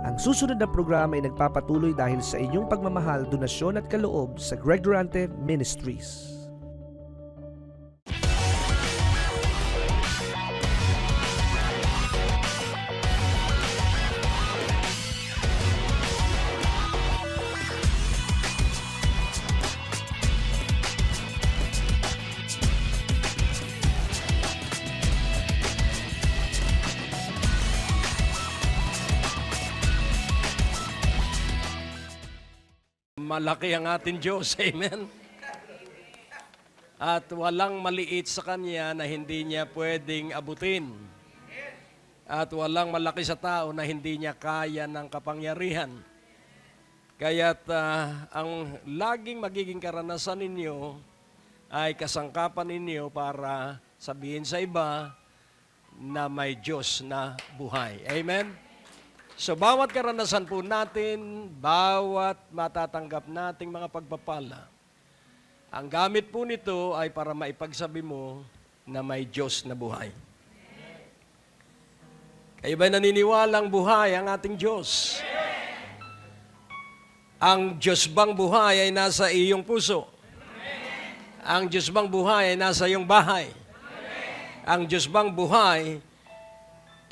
Ang susunod na programa ay nagpapatuloy dahil sa inyong pagmamahal, donasyon at kaloob sa Greg Durante Ministries. Malaki ang ating Diyos, amen? At walang maliit sa Kanya na hindi niya pwedeng abutin. At walang malaki sa tao na hindi niya kaya ng kapangyarihan. Kaya't ang laging magiging karanasan ninyo ay kasangkapan ninyo para sabihin sa iba na may Diyos na buhay. Amen? So, bawat karanasan po natin, bawat matatanggap nating mga pagpapala, ang gamit po nito ay para maipagsabi mo na may Diyos na buhay. Kayo ba'y naniniwalang buhay ang ating Diyos? Ang Diyos bang buhay ay nasa iyong puso? Ang Diyos bang buhay ay nasa iyong bahay? Ang Diyos bang buhay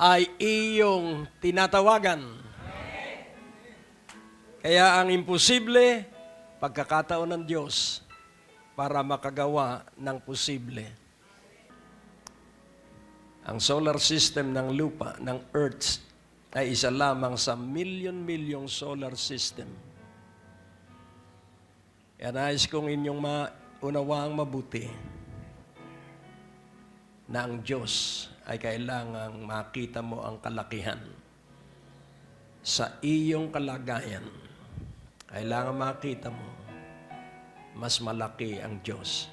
ay iyong tinatawagan? Kaya ang imposible, pagkakataon ng Diyos para makagawa ng posible. Ang solar system ng lupa, ng Earth, ay isa lamang sa milyon-milyong solar system. Kaya nais kong inyong maunawaang mabuti na ang Diyos ay kailangang makita mo ang kalakihan sa iyong kalagayan. Kailangan makita mo mas malaki ang Diyos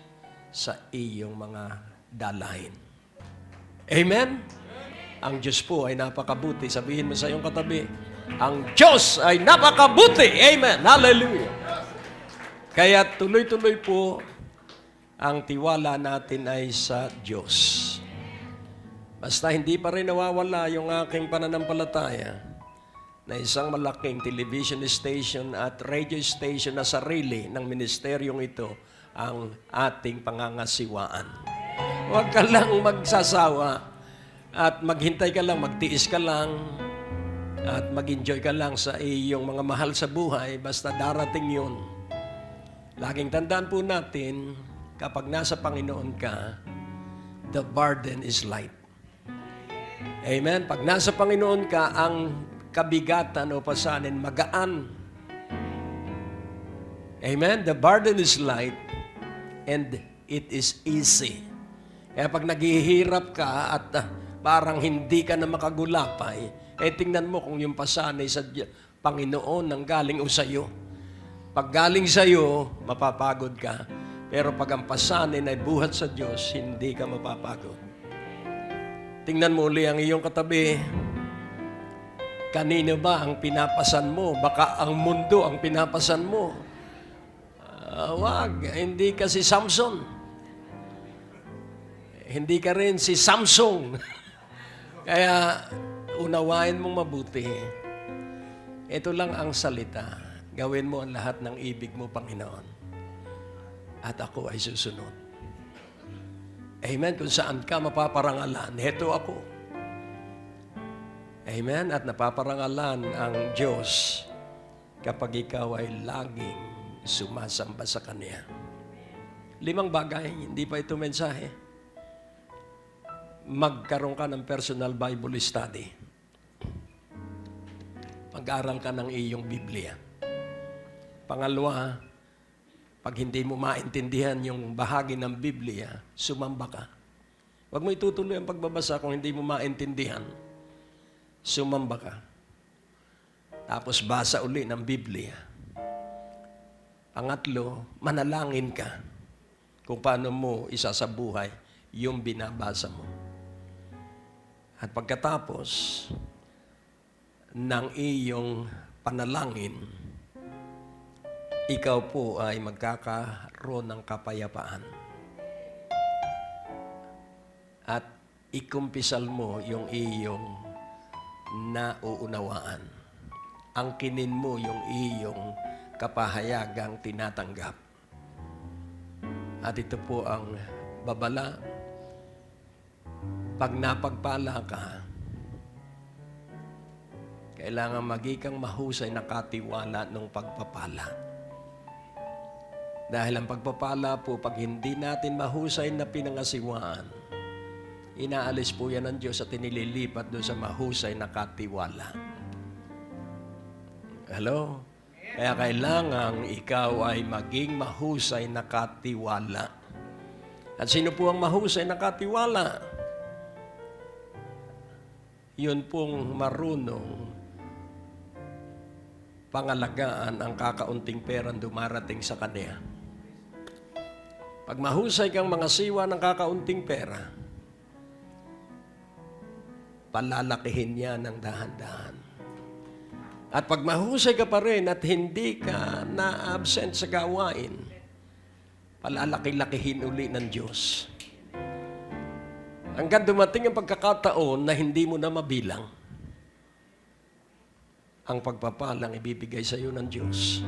sa iyong mga dalahin. Amen? Ang Diyos po ay napakabuti. Sabihin mo sa iyong katabi, ang Diyos ay napakabuti. Amen. Hallelujah. Kaya tuloy-tuloy po ang tiwala natin ay sa Diyos. Basta hindi pa rin nawawala yung aking pananampalataya na isang malaking television station at radio station na sarili ng ministeryong ito ang ating pangangasiwaan. Huwag ka lang magsasawa at maghintay ka lang, magtiis ka lang at mag-enjoy ka lang sa iyong mga mahal sa buhay, basta darating yun. Laging tandaan po natin, kapag nasa Panginoon ka, the burden is light. Amen? Pag nasa Panginoon ka, ang kabigatan o pasanin magaan. Amen? The burden is light and it is easy. Kaya pag naghihirap ka at parang hindi ka na makagulapay, tingnan mo kung yung pasanay sa Panginoon nang galing o sa'yo. Pag galing sa'yo, mapapagod ka. Pero pag ang pasanin ay buhat sa Diyos, hindi ka mapapagod. Tingnan mo uli ang iyong katabi. Kanino ba ang pinapasan mo? Baka ang mundo ang pinapasan mo. Wag, hindi ka si Samson. Hindi ka rin si Samsung. Kaya unawain mong mabuti. Ito lang ang salita. Gawin mo ang lahat ng ibig mo, Panginoon. At ako ay susunod. Amen. Kung saan ka mapaparangalan, heto ako. Amen. At napaparangalan ang Diyos kapag ikaw ay laging sumasamba sa Kanya. 5 bagay, hindi pa ito mensahe. Magkaroon ka ng personal Bible study. Mag-aral ka ng iyong Biblia. Pangalawa, pag hindi mo maintindihan yung bahagi ng Biblia, sumamba ka. Huwag mo itutuloy ang pagbabasa kung hindi mo maintindihan. Sumamba ka. Tapos basa uli ng Biblia. Pangatlo, manalangin ka kung paano mo isasabuhay yung binabasa mo. At pagkatapos ng iyong panalangin, ikaw po ay magkakaroon ng kapayapaan. At ikumpisal mo yung iyong nauunawaan. angkinin mo yung iyong kapahayagang tinatanggap. At ito po ang babala. Pag napagpala ka, kailangan maging mahusay na katiwala ng pagpapala. Dahil ang pagpapala po, pag hindi natin mahusay na pinangasiwaan, inaalis po yan ng Diyos at inililipat doon sa mahusay na katiwala. Hello? Kaya kailangan ikaw ay maging mahusay na katiwala. At sino po ang mahusay na katiwala? Yun pong marunong pangalagaan ang kakaunting perang dumarating sa kanya. Pag mahusay kang mangasiwa ng kakaunting pera, palalakihin niya ng dahan-dahan. At pag mahusay ka pa rin at hindi ka na-absent sa gawain, palalaki-lakihin uli ng Diyos. Hanggang dumating ang pagkakataon na hindi mo na mabilang ang pagpapalang ibibigay sa iyo ng Diyos.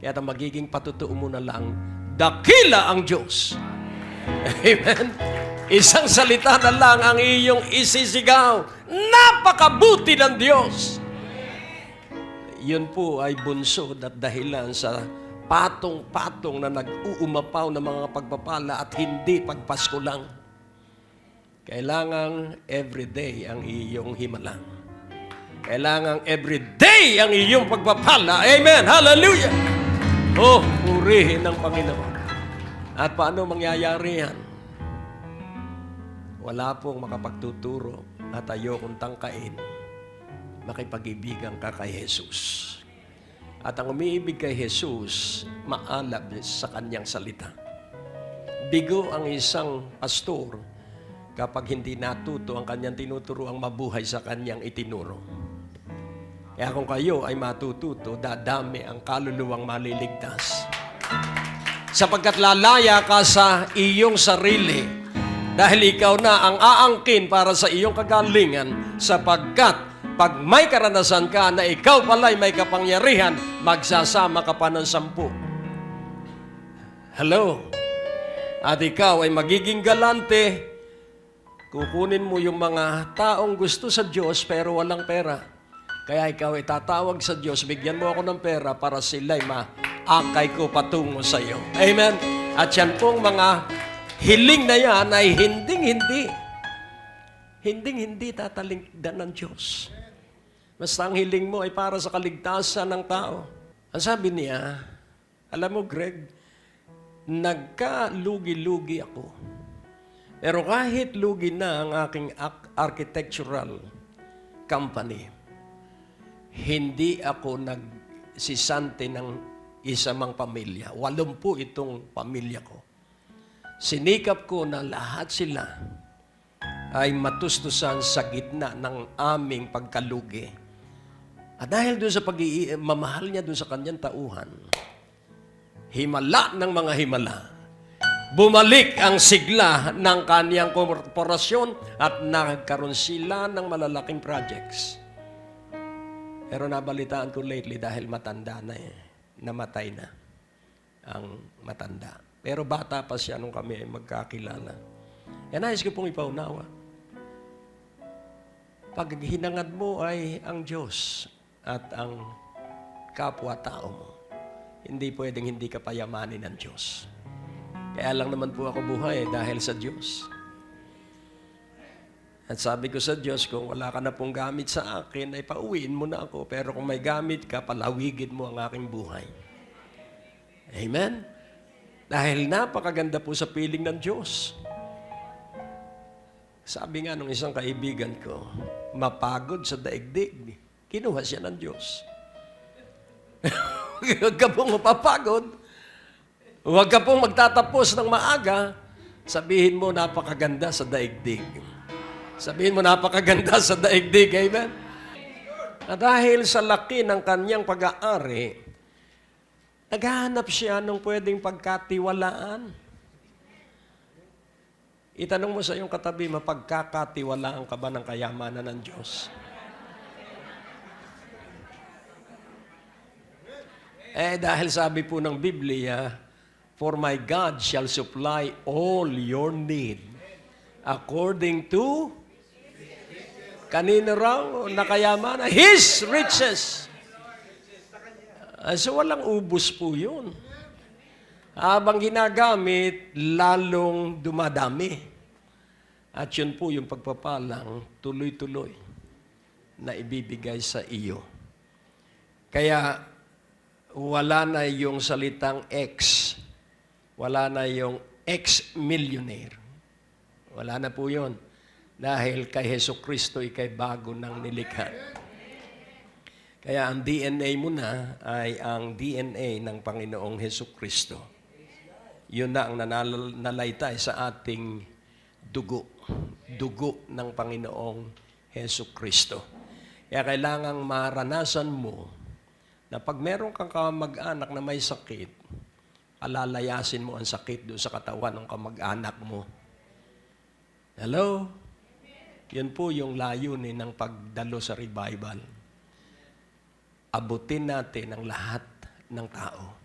Kaya magiging patutuo mo na lang, dakila ang Diyos. Amen? Isang salita na lang ang iyong isisigaw, napakabuti ng Diyos. Yun po ay bunsod at dahilan sa patong-patong na nag-uumapaw ng mga pagpapala at hindi pagpasko lang. Kailangang everyday ang iyong himalang. Kailangang everyday ang iyong pagpapala. Amen! Hallelujah! Oh, purihin ng Panginoon. At paano mangyayari yan? Wala pong makapagtuturo at ayokong tangkain. Makipag-ibigan ka kay Jesus. At ang umiibig kay Jesus, maalab sa kanyang salita. Bigo ang isang pastor kapag hindi natuto ang kanyang tinuturo ang mabuhay sa kanyang itinuro. Kaya kung kayo ay matututo, dadami ang kaluluwang maliligtas. Sapagkat lalaya ka sa iyong sarili dahil ikaw na ang aangkin para sa iyong kagalingan sapagkat pag may karanasan ka na ikaw pala'y may kapangyarihan, magsasama ka pa ng 10. Hello? At ikaw ay magiging galante, kukunin mo yung mga taong gusto sa Diyos pero walang pera. Kaya ikaw ay tatawag sa Diyos, bigyan mo ako ng pera para sila'y maakay ko patungo sa iyo. Amen? At yan pong mga hiling na yan ay hinding-hindi tatalingdan ng Diyos. Basta ang hiling mo ay para sa kaligtasan ng tao. Ang sabi niya, alam mo Greg, nagkalugi-lugi ako. Pero kahit lugi na ang aking architectural company, hindi ako nagsisante ng isa mang pamilya. 80 itong pamilya ko. Sinikap ko na lahat sila ay matustusan sa gitna ng aming pagkalugi. At dahil doon sa pagmamahal niya doon sa kanyang tauhan, himala ng mga himala, bumalik ang sigla ng kanyang korporasyon at nagkaroon sila ng malalaking projects. Pero nabalitaan ko lately dahil matanda na namatay na ang matanda. Pero bata pa siya nung kami ay magkakilala. Yan nais ko pong ipaunawa. Pag hinangad mo ay ang Diyos at ang kapwa-tao mo, hindi pwedeng hindi ka payamanin ng Diyos. Kaya lang naman po ako buhay dahil sa Diyos. At sabi ko sa Diyos, kung wala ka na pong gamit sa akin, ay pauwiin mo na ako. Pero kung may gamit ka, palawigin mo ang aking buhay. Amen? Dahil napakaganda po sa piling ng Diyos. Sabi nga nung isang kaibigan ko, mapagod sa daigdig. Kinuha siya ng Diyos. Huwag ka pong mapapagod. Huwag ka pong magtatapos ng maaga. Sabihin mo, napakaganda sa daigdig. Sabihin mo, napakaganda sa daigdig. Amen? At dahil sa laki ng kanyang pag-aari, naghahanap siya ng pwedeng pagkatiwalaan. Itanong mo sa iyong katabi, mapagkakatiwalaan ka ba ng kayamanan ng Diyos? Dahil sabi po ng Biblia, for my God shall supply all your need according to kanino raw nakayaman? His riches. So walang ubos po yun. Habang ginagamit, lalong dumadami. At yun po yung pagpapalang tuloy-tuloy na ibibigay sa iyo. Kaya wala na yung salitang ex. Wala na yung ex-millionaire. Wala na po yun. Dahil kay Jesucristo ikay bago ng nilikha. Kaya ang DNA mo na ay ang DNA ng Panginoong Jesucristo. Yun na ang nalaytay sa ating dugo. Dugo ng Panginoong Jesucristo. Kaya kailangang maranasan mo na pag meron kang kamag-anak na may sakit, alalayasin mo ang sakit doon sa katawan ng kamag-anak mo. Hello? Yan po yung layunin ng pagdalo sa revival. Abutin natin ang lahat ng tao.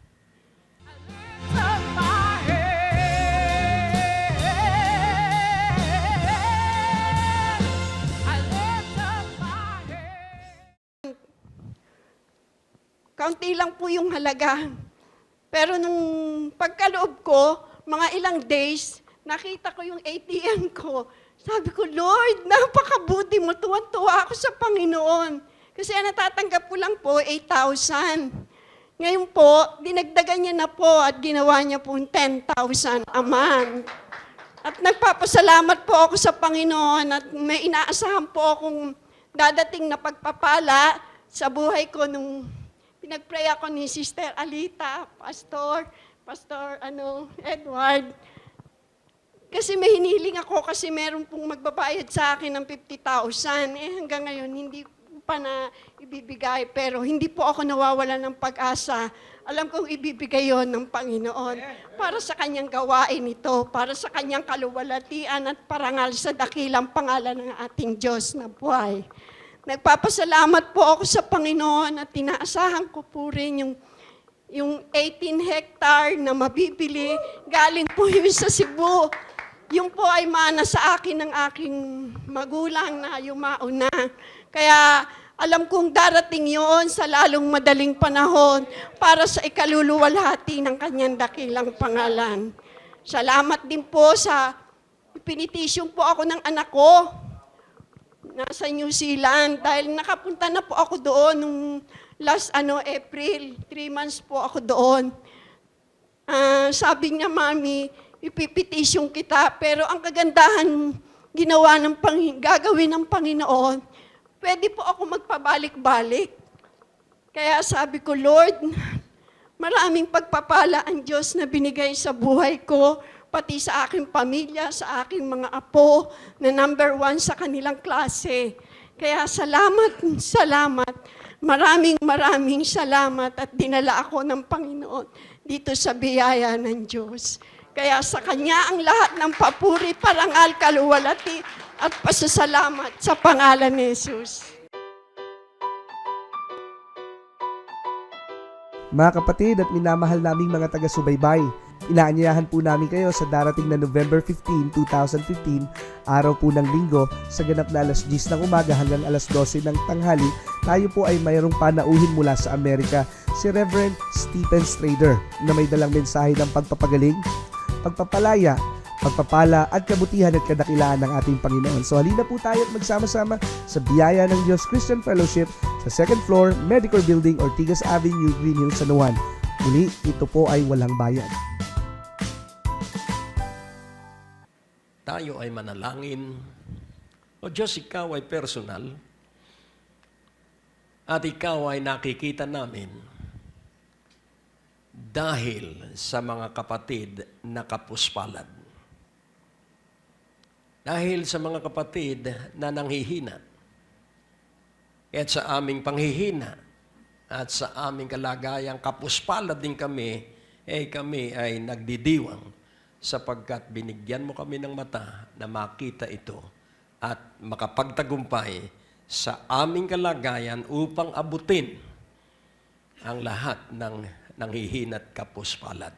Kaunti lang po yung halaga. Pero nung pagkaloob ko, mga ilang days, nakita ko yung ATM ko. Sabi ko, Lord, napakabuti mo. Tuwan-tuwa ako sa Panginoon. Kasi natatanggap ko lang po 8,000. Ngayon po, dinagdagan niya na po at ginawa niya po 10,000 a month. At nagpapasalamat po ako sa Panginoon at may inaasahan po akong dadating na pagpapala sa buhay ko nung pinag-pray ako ni Sister Alita, Pastor Edward. Kasi may hiniling ako kasi meron pong magbabayad sa akin ng 50,000. Hanggang ngayon, hindi pa na ibibigay. Pero hindi po ako nawawala ng pag-asa. Alam kong ibibigay yon ng Panginoon para sa kanyang gawain ito, para sa kanyang kaluwalhatian at parangal sa dakilang pangalan ng ating Diyos na buhay. Nagpapasalamat po ako sa Panginoon at tinaasahan ko po rin yung 18 hectare na mabibili. Galing po yun sa Cebu. Yung po ay mana sa akin ng aking magulang na yumauna. Kaya alam kong darating yon sa lalong madaling panahon para sa ikaluluwalhati ng kanyang dakilang pangalan. Salamat din po sa pinitisyon po ako ng anak ko. Nasa New Zealand dahil nakapunta na po ako doon nung last April. 3 months po ako doon. Sabi niya, Mami, ipipetisyon kita. Pero ang kagandahan gagawin ng Panginoon, pwede po ako magpabalik-balik. Kaya sabi ko, Lord, maraming pagpapala ang Diyos na binigay sa buhay ko, pati sa aking pamilya, sa aking mga apo, na number 1 sa kanilang klase. Kaya salamat. Maraming salamat at dinala ako ng Panginoon dito sa biyaya ng Diyos. Kaya sa Kanya ang lahat ng papuri, parangal, kaluwalhati at pasasalamat sa pangalan ni Jesus. Mga kapatid at minamahal naming mga taga-subaybay, inaanyayahan po namin kayo sa darating na November 15, 2015, araw po ng linggo, sa ganap na alas 10 ng umaga hanggang alas 12 ng tanghali, tayo po ay mayroong panauhin mula sa Amerika, si Reverend Stephen Strader, na may dalang mensahe ng pagpapagaling, pagpapalaya, pagpapala at kabutihan at kadakilaan ng ating Panginoon. So halina po tayo at magsama-sama sa biyaya ng Diyos Christian Fellowship sa 2nd floor, Medicor Building, Ortigas Avenue, Green Hills, San Juan. Muli, ito po ay walang bayad. Tayo ay manalangin. O Diyos, ikaw ay personal at ikaw ay nakikita namin dahil sa mga kapatid na kapuspalad. Dahil sa mga kapatid na nanghihina at sa aming panghihina at sa aming kalagayang kapuspalad din kami, kami ay nagdidiwang sapagkat binigyan mo kami ng mata na makita ito at makapagtagumpay sa aming kalagayan upang abutin ang lahat ng nanghihina't kapuspalad.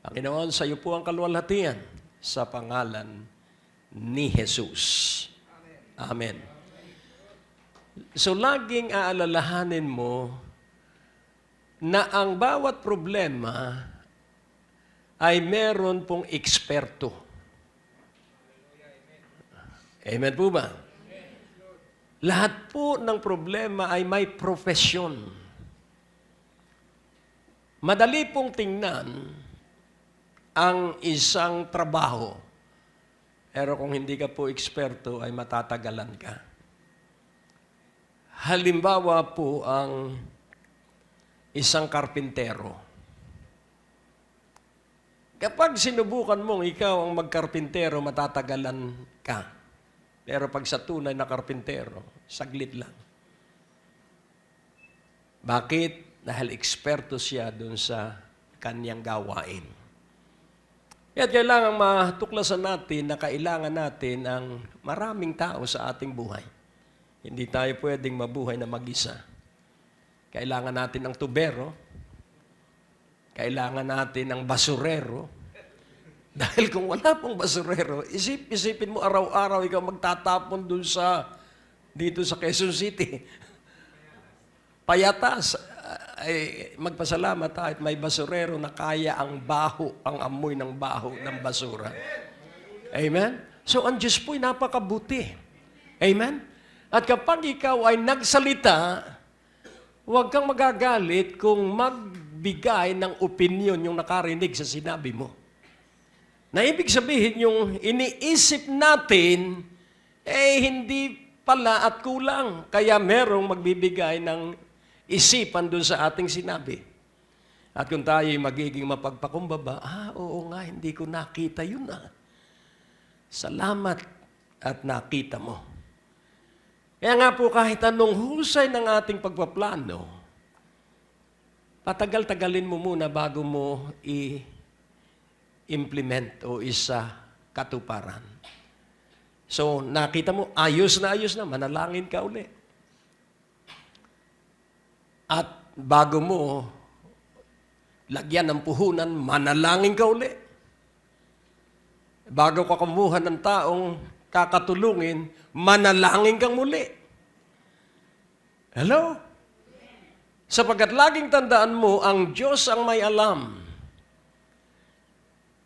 Panginoon, sa iyo po ang kaluwalhatian sa pangalan ni Jesus. Amen. So, laging aalalahanin mo na ang bawat problema ay meron pong eksperto. Amen po ba? Lahat po ng problema ay may profesyon. Madali pong tingnan ang isang trabaho. Pero kung hindi ka po eksperto, ay matatagalan ka. Halimbawa po ang isang karpintero. Kapag sinubukan mong ikaw ang magkarpintero, matatagalan ka. Pero pag sa tunay na karpintero, saglit lang. Bakit? Dahil eksperto siya dun sa kanyang gawain. Kaya kailangan matuklasan natin na kailangan natin ang maraming tao sa ating buhay. Hindi tayo pwedeng mabuhay na mag-isa. Kailangan natin ng tubero. Kailangan natin ng basurero. Dahil kung wala pong basurero, isipin mo araw-araw ikaw magtatapon dito sa Quezon City. Payatas. Ay, magpasalamat tayo at may basurero na kaya ang amoy ng baho ng basura. Amen? So, ang Diyos po'y napakabuti. Amen? At kapag ikaw ay nagsalita, huwag kang magagalit kung magbigay ng opinion yung nakarinig sa sinabi mo. Na ibig sabihin, yung iniisip natin, hindi pala at kulang. Kaya merong magbibigay ng isipan doon sa ating sinabi. At kung tayo'y magiging mapagpakumbaba, oo nga, hindi ko nakita yun . Salamat at nakita mo. Kaya nga po, kahit anong husay ng ating pagpaplano, patagal-tagalin mo muna bago mo i-implement o isa katuparan. So, nakita mo, ayos na, manalangin ka uli. At bago mo lagyan ng puhunan, manalangin ka uli. Bago ka kumuha ng taong kakatulungin, manalangin kang muli. Hello? Sapagkat laging tandaan mo, ang Diyos ang may alam.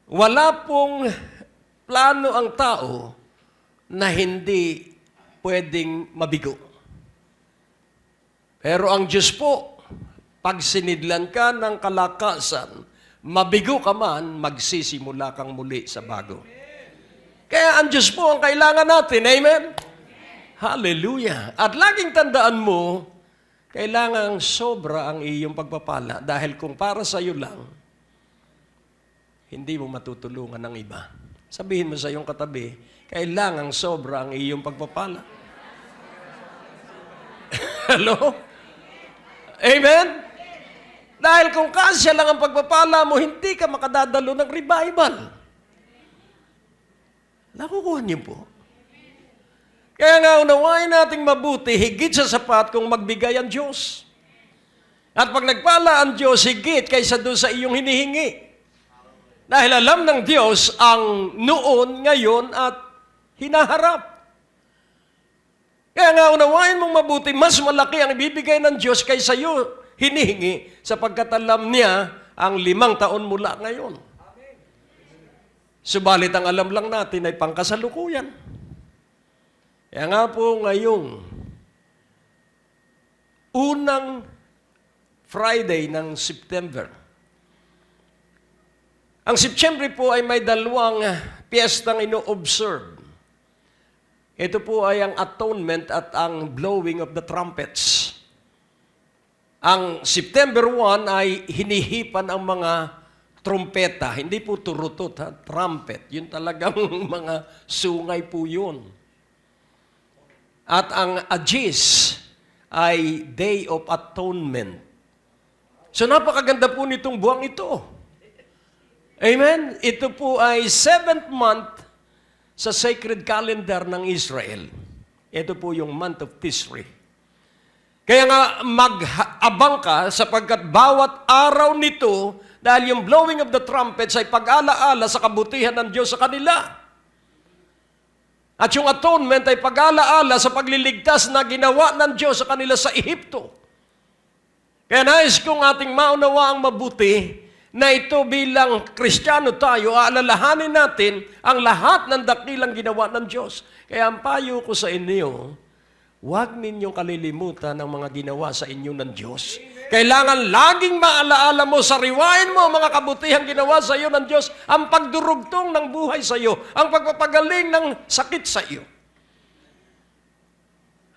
Wala pong plano ang tao na hindi pwedeng mabigo. Pero ang Diyos po, pag sinidlan ka ng kalakasan, mabigo ka man, magsisimula kang muli sa bago. Kaya ang Diyos po ang kailangan natin. Amen? Hallelujah. At laging tandaan mo, kailangan sobra ang iyong pagpapala. Dahil kung para sa iyo lang, hindi mo matutulungan ng iba. Sabihin mo sa iyong katabi, kailangan sobra ang iyong pagpapala. Hello? Amen? Dahil kung kasya lang ang pagpapala mo, hindi ka makadadalo ng revival. Nakukuha niyo po. Kaya nga unawain nating mabuti, higit sa sapat kung magbigay ang Diyos. At pag nagpala ang Diyos, higit kaysa doon sa iyong hinihingi. Dahil alam ng Diyos ang noon, ngayon, at hinaharap. Kaya nga unawain mong mabuti, mas malaki ang ibibigay ng Diyos kaysa iyo hinihingi sapagkat alam niya ang 5 taon mula ngayon. Subalit ang alam lang natin ay pangkasalukuyan. Kaya nga po ngayong unang Friday ng September. Ang September po ay may 2 piyestang ino-observe. Ito po ay ang atonement at ang blowing of the trumpets. Ang September 1 ay hinihipan ang mga trumpeta. Hindi po turutot, trumpet. Yun talagang mga sungay po yun. At ang Agis ay Day of Atonement. So napakaganda po nitong buwang ito. Amen? Ito po ay 7th month sa sacred calendar ng Israel. Ito po yung month of Tishrei. Kaya nga mag-abang ka sapagkat bawat araw nito, dahil yung blowing of the trumpets ay pag-alaala sa kabutihan ng Diyos sa kanila. At yung atonement ay pag-alaala sa pagliligtas na ginawa ng Diyos sa kanila sa Ehipto. Kaya nais kong ating maunawa ang mabuti na ito bilang Kristiyano tayo, aalalahanin natin ang lahat ng dakilang ginawa ng Diyos. Kaya ang payo ko sa inyo, huwag ninyong kalilimutan ang mga ginawa sa inyo ng Diyos. Kailangan laging maalaala mo, sariwain mo ang mga kabutihang ginawa sa iyo ng Diyos, ang pagdurugtong ng buhay sa iyo, ang pagpapagaling ng sakit sa iyo.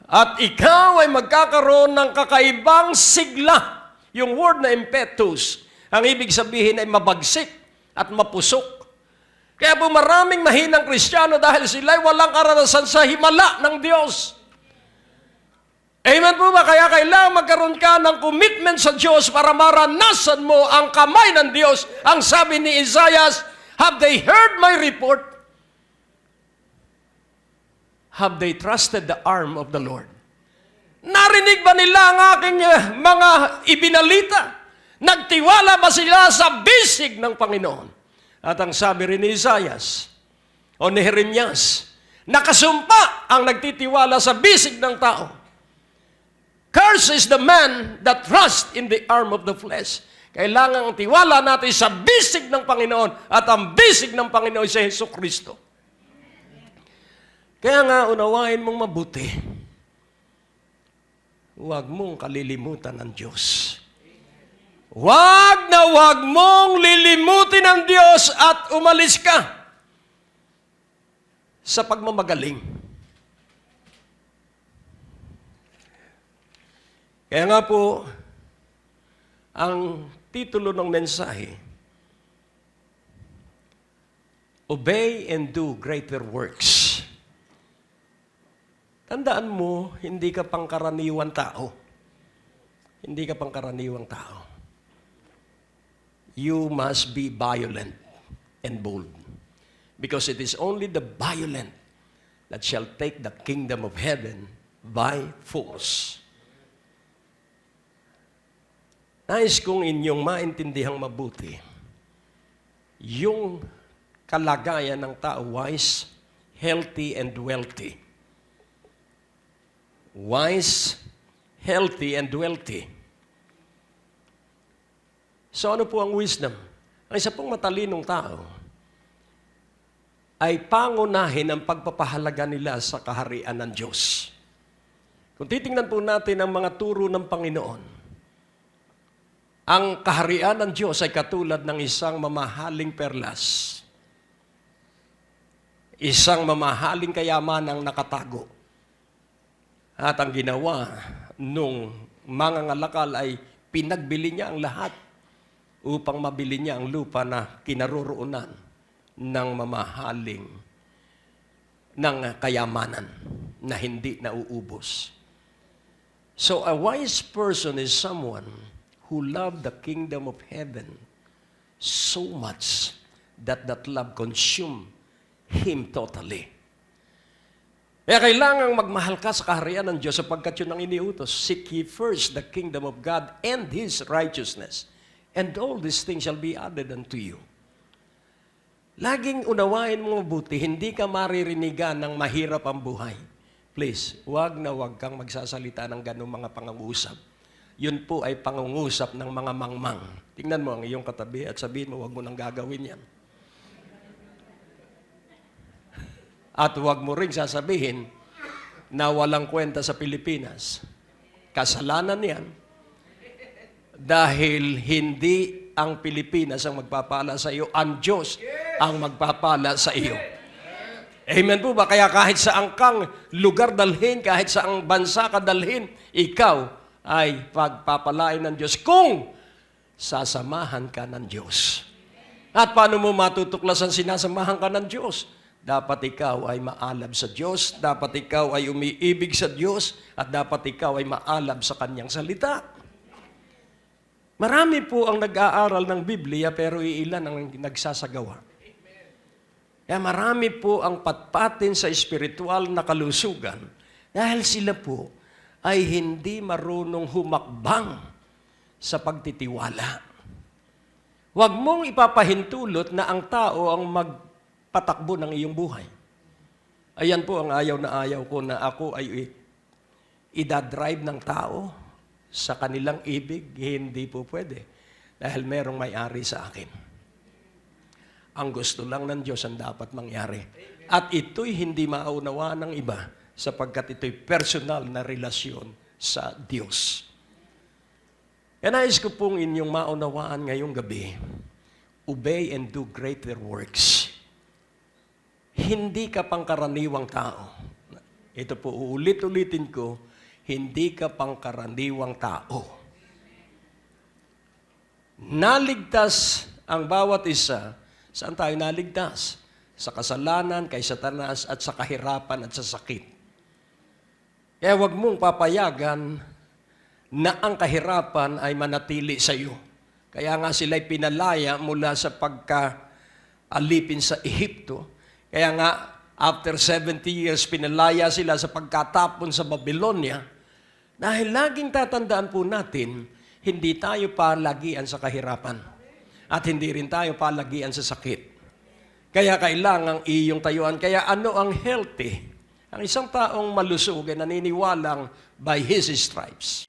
At ikaw ay magkakaroon ng kakaibang sigla. Yung word na impetus, ang ibig sabihin ay mabagsik at mapusok. Kaya po maraming mahinang Kristiyano dahil sila'y walang karanasan sa himala ng Diyos. Amen po ba? Kaya kailangan magkaroon ka ng commitment sa Diyos para maranasan mo ang kamay ng Diyos. Ang sabi ni Isaiah, have they heard my report? Have they trusted the arm of the Lord? Narinig ba nila ang aking mga ibinalita? Nagtiwala ba sila sa bisig ng Panginoon? At ang sabi rin ni Isaiah o ni Jeremias, nakasumpa ang nagtitiwala sa bisig ng tao. Cursed is the man that trusts in the arm of the flesh. Kailangan tiwala natin sa bisig ng Panginoon at ang bisig ng Panginoon si Jesucristo. Kaya nga unawain mong mabuti, huwag mong kalilimutan ng Diyos. Huwag na huwag mong lilimutin ang Diyos at umalis ka sa pagmamagaling. Kaya nga po, ang titulo ng mensahe, Obey and do greater works. Tandaan mo, hindi ka pangkaraniwang tao. Hindi ka pangkaraniwang tao. You must be violent and bold. Because it is only the violent that shall take the kingdom of heaven by force. Nais kong inyong maintindihang mabuti yung kalagayan ng tao wise, healthy, and wealthy. Wise, healthy, and wealthy. So ano po ang wisdom? Ang isa pong matalinong tao ay pangunahin ang pagpapahalaga nila sa kaharian ng Diyos. Kung titingnan po natin ang mga turo ng Panginoon, ang kaharian ng Diyos ay katulad ng isang mamahaling perlas. Isang mamahaling kayamanang nakatago. At ang ginawa nung mangangalakal ay pinagbili niya ang lahat upang mabili niya ang lupa na kinaroroonan ng mamahaling ng kayamanan na hindi nauubos. So a wise person is someone who loved the kingdom of heaven so much that love consumed him totally. Kaya kailangang magmahal ka sa kaharian ng Diyos sapagkat yun ang iniutos. Seek ye first the kingdom of God and His righteousness, and all these things shall be added unto you. Laging unawain mo mabuti, hindi ka maririnigan ng mahirap ang buhay. Please, wag na wag kang magsasalita ng ganung mga pangungusap. Yun po ay pangungusap ng mga mangmang. Tingnan mo ang iyong katabi at sabihin mo, huwag mo nang gagawin yan. At huwag mo ring sasabihin na walang kwenta sa Pilipinas. Kasalanan yan. Dahil hindi ang Pilipinas ang magpapala sa iyo, ang Diyos ang magpapala sa iyo. Amen po ba? Kaya kahit saan kang lugar dalhin, kahit saang bansa ka dalhin, ikaw ay pagpapalain ng Diyos kung sasamahan ka ng Diyos. At paano mo matutuklasan sinasamahan ka ng Diyos? Dapat ikaw ay maalab sa Diyos, dapat ikaw ay umiibig sa Diyos, at dapat ikaw ay maalab sa Kanyang salita. Marami po ang nag-aaral ng Biblia pero iilan ang nagsasagawa. Kaya marami po ang patpatin sa espiritual na kalusugan dahil sila po ay hindi marunong humakbang sa pagtitiwala. Huwag mong ipapahintulot na ang tao ang magpatakbo ng iyong buhay. Ayan po ang ayaw na ayaw ko na ako ay idadrive ng tao sa kanilang ibig. Hindi po pwede. Dahil merong may-ari sa akin. Ang gusto lang ng Diyos ang dapat mangyari. At ito'y hindi maunawaan ng iba sapagkat ito'y personal na relasyon sa Diyos. Kaya nais ko pong inyong maunawaan ngayong gabi, obey and do greater works. Hindi ka pangkaraniwang tao. Ito po, uulit-ulitin ko, hindi ka pangkaraniwang tao. Naligtas ang bawat isa. Saan tayo naligtas? Sa kasalanan, kay Satanas, at sa kahirapan at sa sakit. Kaya huwag mong papayagan na ang kahirapan ay manatili sa iyo. Kaya nga sila'y pinalaya mula sa pagkaalipin sa Ehipto. Kaya nga, after 70 years, pinalaya sila sa pagkatapon sa Babylonia. Dahil laging tatandaan po natin, hindi tayo palagian sa kahirapan. At hindi rin tayo palagian sa sakit. Kaya kailangang iyong tayuan. Kaya ano ang healthy? Ang isang taong malusog ay naniniwalang by His stripes.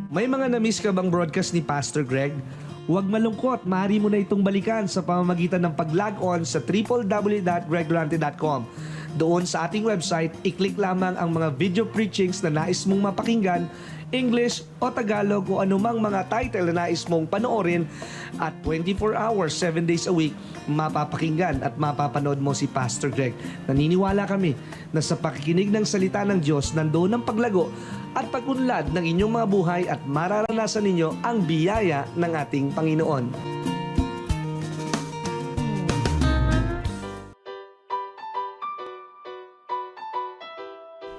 May mga na-miss ka bang broadcast ni Pastor Greg? Huwag malungkot, maaari mo na itong balikan sa pamamagitan ng pag-log on sa www.greglorante.com. Doon sa ating website, i-click lamang ang mga video preachings na nais mong mapakinggan, English o Tagalog o anumang mga title na nais mong panoorin at 24 hours, 7 days a week, mapapakinggan at mapapanood mo si Pastor Greg. Naniniwala kami na sa pakikinig ng salita ng Diyos, nandoon ang paglago at pag-unlad ng inyong mga buhay at mararanasan ninyo ang biyaya ng ating Panginoon.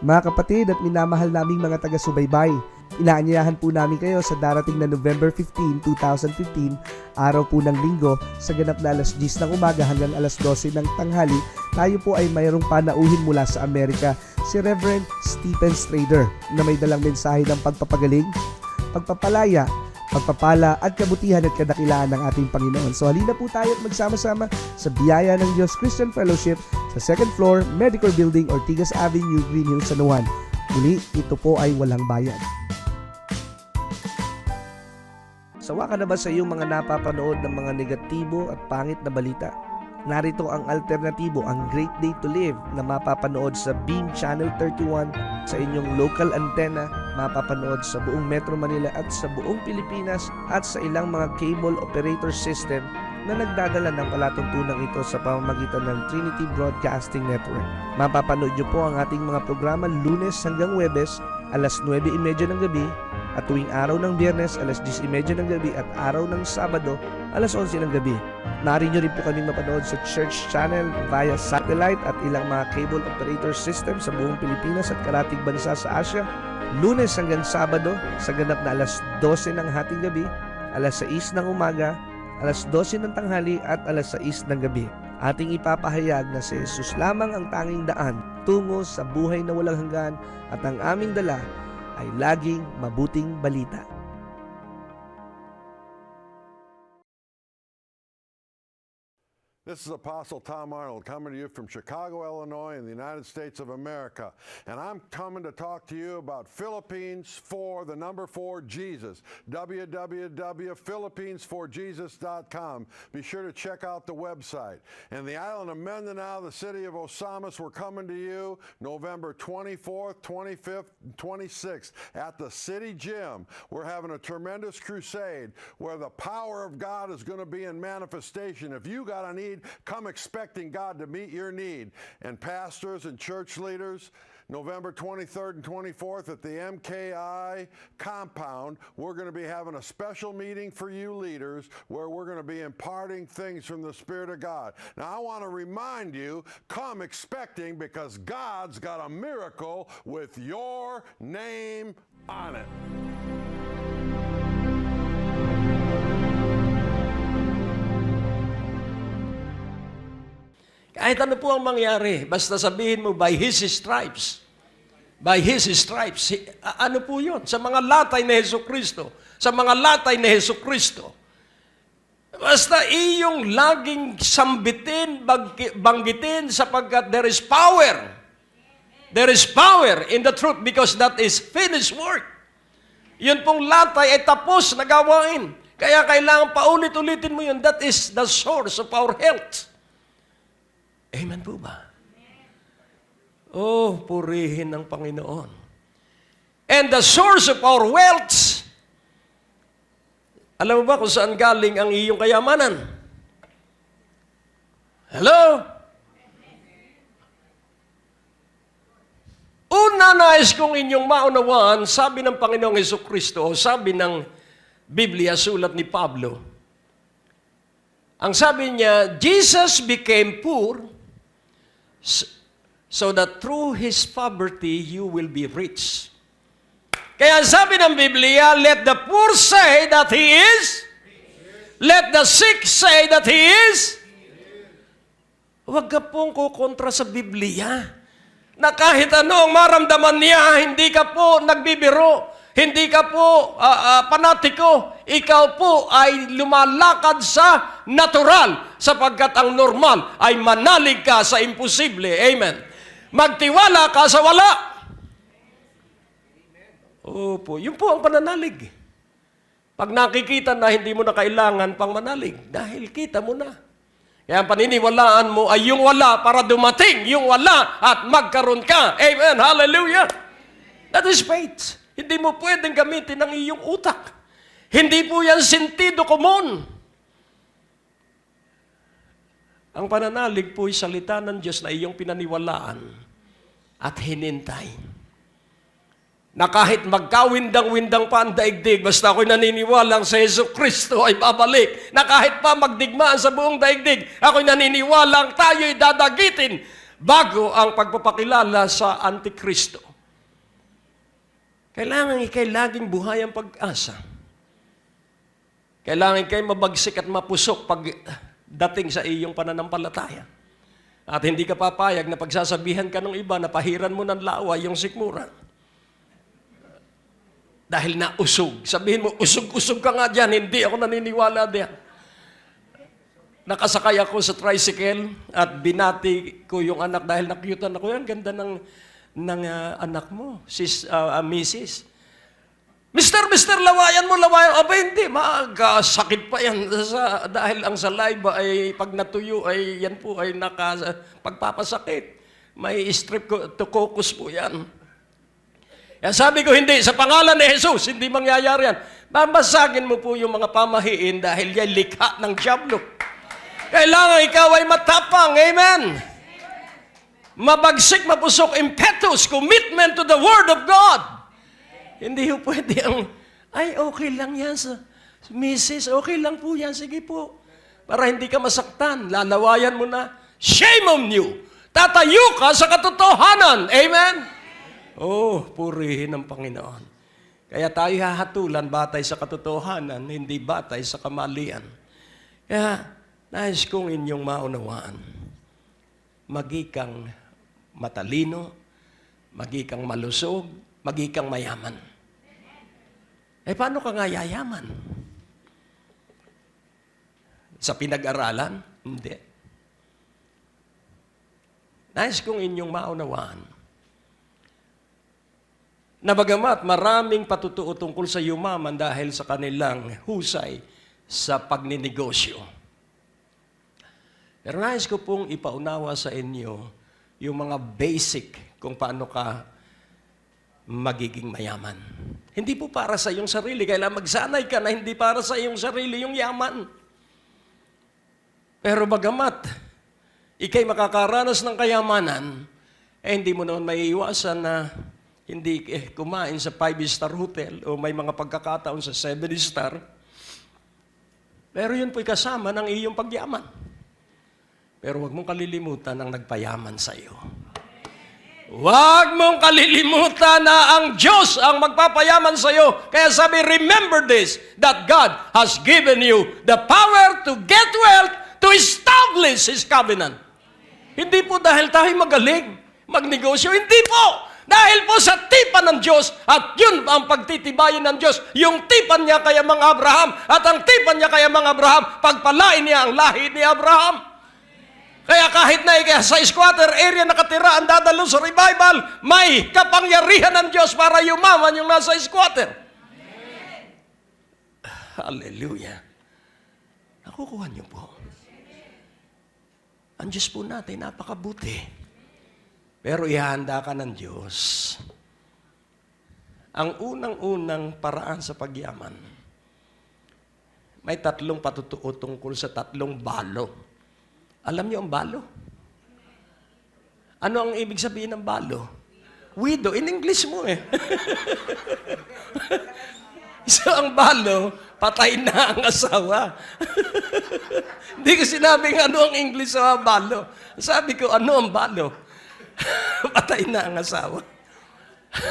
Mga kapatid at minamahal naming mga taga-subaybay, inaanyayahan po namin kayo sa darating na November 15, 2015, araw po ng linggo, sa ganap na alas 10 ng umaga hanggang alas 12 ng tanghali, tayo po ay mayroong panauhin mula sa Amerika, si Reverend Stephen Strader, na may dalang mensahe ng pagpapagaling, pagpapalaya, pagpapala at kabutihan at kadakilaan ng ating Panginoon. So halina po tayo at magsama-sama sa biyaya ng Diyos Christian Fellowship sa 2nd floor, Medical Building, Ortigas Avenue, Green Hills, San Juan. Muli, ito po ay walang bayad. Sawa ka na ba sa iyong mga napapanood ng mga negatibo at pangit na balita? Narito ang alternatibo, ang Great Day to Live na mapapanood sa Beam Channel 31 sa inyong local antenna, mapapanood sa buong Metro Manila at sa buong Pilipinas at sa ilang mga cable operator system na nagdadala ng palatuntunang ito sa pamamagitan ng Trinity Broadcasting Network. Mapapanood niyo po ang ating mga programa Lunes hanggang Huwebes, alas 9:30 ng gabi, at tuwing araw ng Biyernes, alas 10:30 ng gabi, at araw ng Sabado, alas 11 ng gabi. Maaari nyo rin po kaming mapanood sa Church Channel via satellite at ilang mga cable operator system sa buong Pilipinas at karatig bansa sa Asia, Lunes hanggang Sabado sa ganap na alas 12 ng hating gabi, alas 6 ng umaga, alas 12 ng tanghali at alas 6 ng gabi. Ating ipapahayag na si Jesus lamang ang tanging daan tungo sa buhay na walang hanggan at ang aming dala ay laging mabuting balita. This is Apostle Tom Arnold coming to you from Chicago, Illinois in the United States of America. And I'm coming to talk to you about Philippines for the number 4 Jesus. www.philippines4jesus.com. Be sure to check out the website. And the island of Mindanao, the city of Osamis, we're coming to you November 24th, 25th, and 26th at the City Gym. We're having a tremendous crusade where the power of God is going to be in manifestation. If you got a need, come expecting God to meet your need. And pastors and church leaders, November 23rd and 24th at the MKI compound, we're going to be having a special meeting for you leaders where we're going to be imparting things from the Spirit of God. Now, I want to remind you, come expecting because God's got a miracle with your name on it. Kahit ano po ang mangyari, basta sabihin mo, by His stripes. By His stripes. Ano po yun? Sa mga latay ni Jesucristo. Sa mga latay ni Jesucristo. Basta iyong laging sambitin, banggitin, sapagkat there is power. There is power in the truth because that is finished work. Yun pong latay ay tapos na gawain. Kaya kailangan paulit-ulitin mo yun. That is the source of our health. Amen po ba? Oh, purihin ng Panginoon. And the source of our wealth, alam mo ba kung saan galing ang iyong kayamanan? Hello? Una, nais kong inyong maunawaan, sabi ng Panginoong Jesucristo, o sabi ng Biblia, sulat ni Pablo, ang sabi niya, Jesus became poor so that through His poverty you will be rich. Kaya sabi ng Biblia, let the poor say that he is, let the sick say that he is. Huwag ka pong kukontra sa Biblia. Na kahit ano ang maramdaman niya, hindi ka po nagbibiro, hindi ka po panatiko, ikaw po ay lumalakad sa natural, sapagkat ang normal ay manalig ka sa imposible. Amen. Magtiwala ka sa wala. Opo, yun po ang pananalig. Pag nakikita na hindi mo na kailangan pang manalig, dahil kita mo na. Kaya ang paniniwalaan mo ay yung wala para dumating yung wala at magkaroon ka. Amen. Hallelujah. That is faith. Hindi mo pwedeng gamitin ang iyong utak. Hindi po yan sentido komon. Ang pananalig po ay salita ng Diyos na iyong pinaniwalaan at hinintay. Na kahit magkawindang-windang pa ang daigdig, basta ako'y naniniwalang sa Jesucristo ay babalik. Na kahit pa magdigmaan sa buong daigdig, ako'y naniniwalang tayo'y dadagitin bago ang pagpapakilala sa Antikristo. Kailangan ikay laging buhay ang pag-asa. Kailangan ikay mabagsik at mapusok pag dating sa iyong pananampalataya. At hindi ka papayag na pagsasabihan ka ng iba na pahiran mo ng lawa yung sikmura. Dahil nausog. Sabihin mo, usog-usog ka nga dyan. Hindi ako naniniwala diyan. Nakasakay ako sa tricycle at binati ko yung anak dahil nakyutan ako. Yan, ganda ng anak mo, Mrs. Mister, lawayan mo. Aba, hindi. Sakit pa yan. Dahil ang saliva ay, pag natuyo, ay yan po ay pagpapasakit. May streptococcus po yan. Yan sabi ko, hindi. Sa pangalan ni Jesus, hindi mangyayari yan. Babasagin mo po yung mga pamahiin dahil yan likha ng diablo. Kailangan ikaw ay matapang. Amen. Mabagsik, mapusok, impetus, commitment to the Word of God. Hindi po pwede ang, ay, okay lang yan sa Mrs. Okay lang po yan. Sige po. Para hindi ka masaktan. Lalawayan mo na. Shame on you. Tatayo ka sa katotohanan. Amen. Oh, purihin ng Panginoon. Kaya tayo hahatulan batay sa katotohanan, hindi batay sa kamalian. Kaya, nais kong inyong maunawaan. Magikang matalino, magikang malusog, magikang mayaman. Eh, paano ka nga yayaman? Sa pinag-aralan? Hindi. Nais kong inyong maunawaan na bagamat maraming patutuo tungkol sa yumaman dahil sa kanilang husay sa pagninegosyo. Pero nais ko pong ipaunawa sa inyo yung mga basic kung paano ka magiging mayaman. Hindi po para sa iyong sarili. Kailangan magsanay ka na hindi para sa iyong sarili yung yaman. Pero bagamat ikay makakaranas ng kayamanan, hindi mo naman maiiwasan na hindi kumain sa 5-star hotel o may mga pagkakataon sa 7-star. Pero yun po'y kasama ng iyong pagyaman. Pero huwag mong kalilimutan ang nagpayaman sa iyo. Huwag mong kalilimutan na ang Diyos ang magpapayaman sa iyo. Kaya sabi, remember this, that God has given you the power to get wealth to establish His covenant. Hindi po dahil tayo magaling magnegosyo. Hindi po! Dahil po sa tipan ng Diyos, at yun ang pagtitibayin ng Diyos. Yung tipan niya kay mga Abraham, at ang tipan niya kay mga Abraham, pagpalain niya ang lahi ni Abraham. Kaya kahit na sa squatter area nakatira ang dadalo sa revival, may kapangyarihan ng Diyos para yumaman yung nasa squatter. Hallelujah. Nakukuha niyo po. Ang Diyos po natin, napakabuti. Pero ihanda ka ng Diyos. Ang unang-unang paraan sa pagyaman, may 3 patutuo tungkol sa 3 balo. Alam niyo ang balo? Ano ang ibig sabihin ng balo? Widow. In English mo eh. So ang balo, patay na ang asawa. Hindi ko sinabing ano ang English sa balo. Sabi ko, ano ang balo? Patay na ang asawa.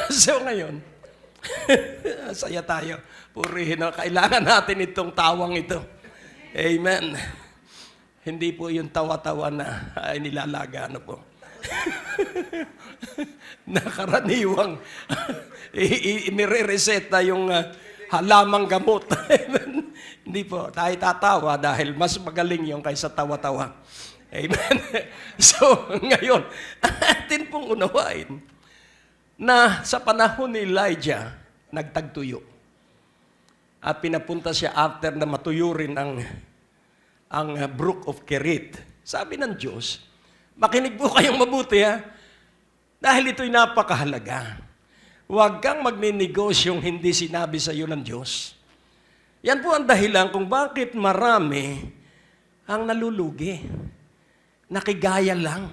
So ngayon, saya tayo. Purihin na, kailangan natin itong tawang ito. Amen. Hindi po yung tawa-tawa na nilalaga, ano po. Nakaraniwang inire-reseta yung halamang gamot. Hindi po, tayo tatawa dahil mas magaling yung kaysa tawa-tawa. Amen. So, ngayon, atin pong unawain na sa panahon ni Elijah, nagtagtuyo. At pinapunta siya after na matuyo rin ang Brook of Kerit. Sabi ng Diyos, makinig po kayong mabuti ha, dahil ito'y napakahalaga. Huwag kang magninigosyong hindi sinabi sa iyo ng Diyos. Yan po ang dahilan kung bakit marami ang nalulugi. Nakigaya lang.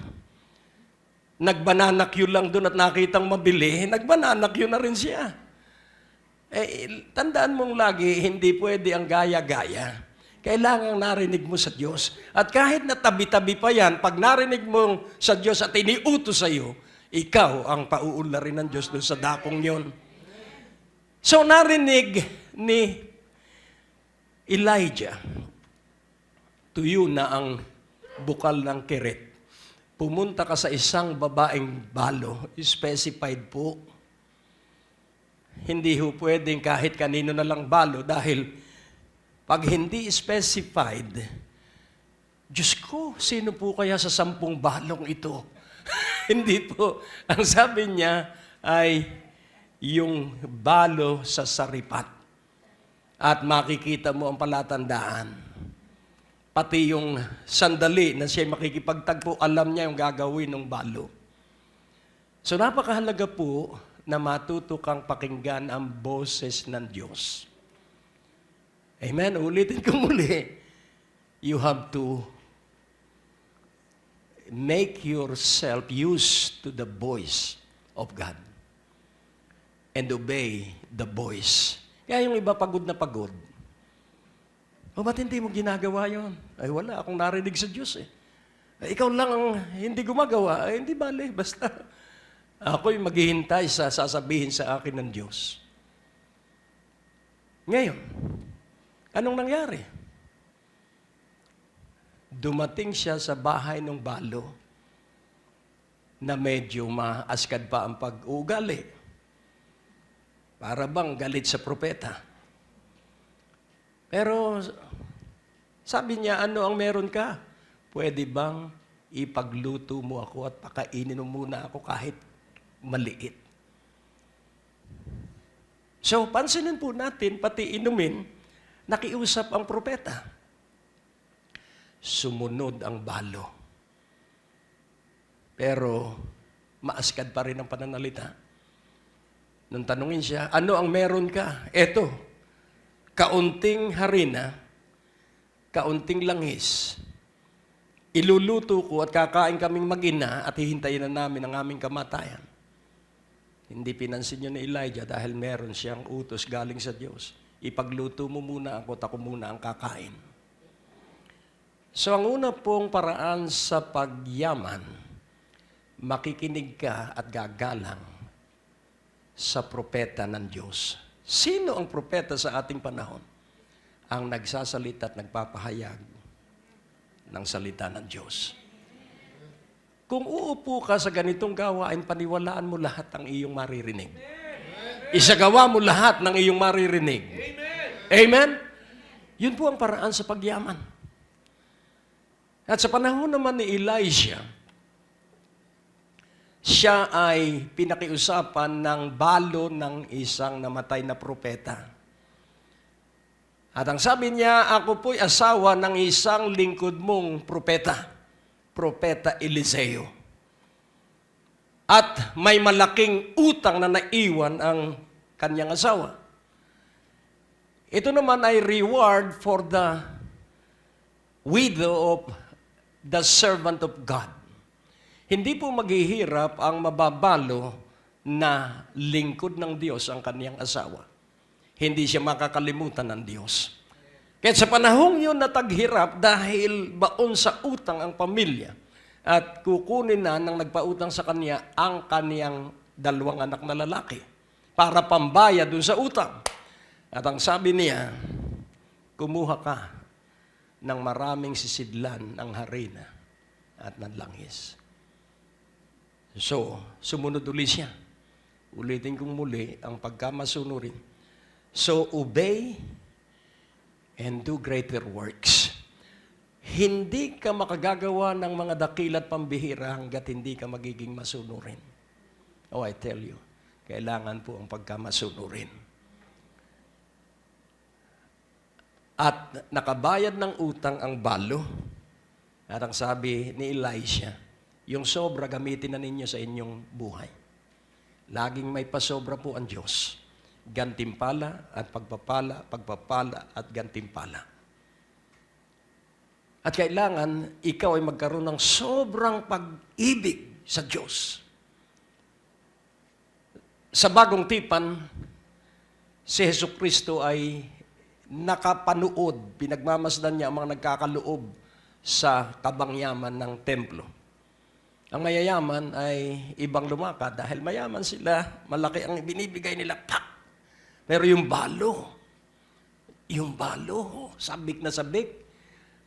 Nagbananakyo lang doon at nakitang mabili, nagbananakyo na rin siya. Tandaan mong lagi, hindi pwede ang gaya-gaya. Kailangan narinig mo sa Diyos. At kahit na tabi-tabi pa yan, pag narinig mo sa Diyos at iniutos sa iyo, ikaw ang pauula rin ng Diyos doon sa dakong yon. So narinig ni Elijah, tuyo na ang bukal ng Kerit. Pumunta ka sa isang babaeng balo, specified po. Hindi ho pwedeng kahit kanino na lang balo dahil pag hindi specified, Diyos ko, sino po kaya sa 10 balong ito? Hindi po. Ang sabi niya ay yung balo sa saripat. At makikita mo ang palatandaan. Pati yung sandali na siya makikipagtagpo, alam niya yung gagawin ng balo. So napakahalaga po na matuto kang pakinggan ang boses ng Diyos. Amen? Ulitin ko muli. You have to make yourself used to the voice of God and obey the voice. Kaya yung iba pagod na pagod. O ba't hindi mo ginagawa yon? Ay wala, akong narinig sa Diyos eh. Ay, ikaw lang ang hindi gumagawa. Ay hindi bale, basta ako'y maghihintay sa sasabihin sa akin ng Diyos. Ngayon, anong nangyari? Dumating siya sa bahay ng balo na medyo maaskad pa ang pag-uugali. Para bang galit sa propeta. Pero sabi niya, ano ang meron ka? Pwede bang ipagluto mo ako at pakainin mo muna ako kahit maliit? So, pansinin po natin, pati inumin, nakiusap ang propeta. Sumunod ang balo. Pero, maaskad pa rin ang pananalita. Nung tanungin siya, ano ang meron ka? Eto, kaunting harina, kaunting langis, iluluto ko at kakain kaming mag-ina at hihintayin na namin ang aming kamatayan. Hindi pinansin yun ni Elijah dahil meron siyang utos galing sa Diyos. Ipagluto mo muna ako at ako muna ang kakain. So ang una pong paraan sa pagyaman, makikinig ka at gagalang sa propeta ng Diyos. Sino ang propeta sa ating panahon? Ang nagsasalita at nagpapahayag ng salita ng Diyos. Kung uupo ka sa ganitong gawain, paniwalaan mo lahat ng iyong maririnig. Isagawa mo lahat ng iyong maririnig. Amen? Yun po ang paraan sa pagyaman. At sa panahon naman ni Elijah, siya ay pinakiusapan ng balo ng isang namatay na propeta. At ang sabi niya, ako po'y asawa ng isang lingkod mong propeta. Propeta Eliseo. At may malaking utang na naiwan ang kanyang asawa. Ito naman ay reward for the widow of the servant of God. Hindi po maghihirap ang mababalo na lingkod ng Diyos ang kanyang asawa. Hindi siya makakalimutan ng Diyos. Kaya sa panahong yun na taghirap dahil baon sa utang ang pamilya at kukunin na ng nagpautang sa kanya ang kaniyang 2 anak na lalaki para pambayad dun sa utang. At ang sabi niya, kumuha ka ng maraming sisidlan ng harina at ng langis. So, sumunod ulit siya. Ulitin kong muli ang pagkamasunurin. So, obey and do greater works. Hindi ka makagagawa ng mga dakilat pambihira hanggat hindi ka magiging masunurin. Oh, I tell you, kailangan po ang pagkamasunurin. At nakabayad ng utang ang balo. At ang sabi ni Elisha, yung sobra gamitin na ninyo sa inyong buhay. Laging may pasobra po ang Diyos. Gantimpala at pagpapala, pagpapala at gantimpala. At kailangan ikaw ay magkaroon ng sobrang pag-ibig sa Diyos. Sa bagong tipan, si Jesucristo ay nakapanood, pinagmamasdan niya ang mga nagkakaloob sa kabangyaman ng templo. Ang mayayaman ay ibang lumakad dahil mayaman sila, malaki ang binibigay nila. Pak! Pero yung balo, sabik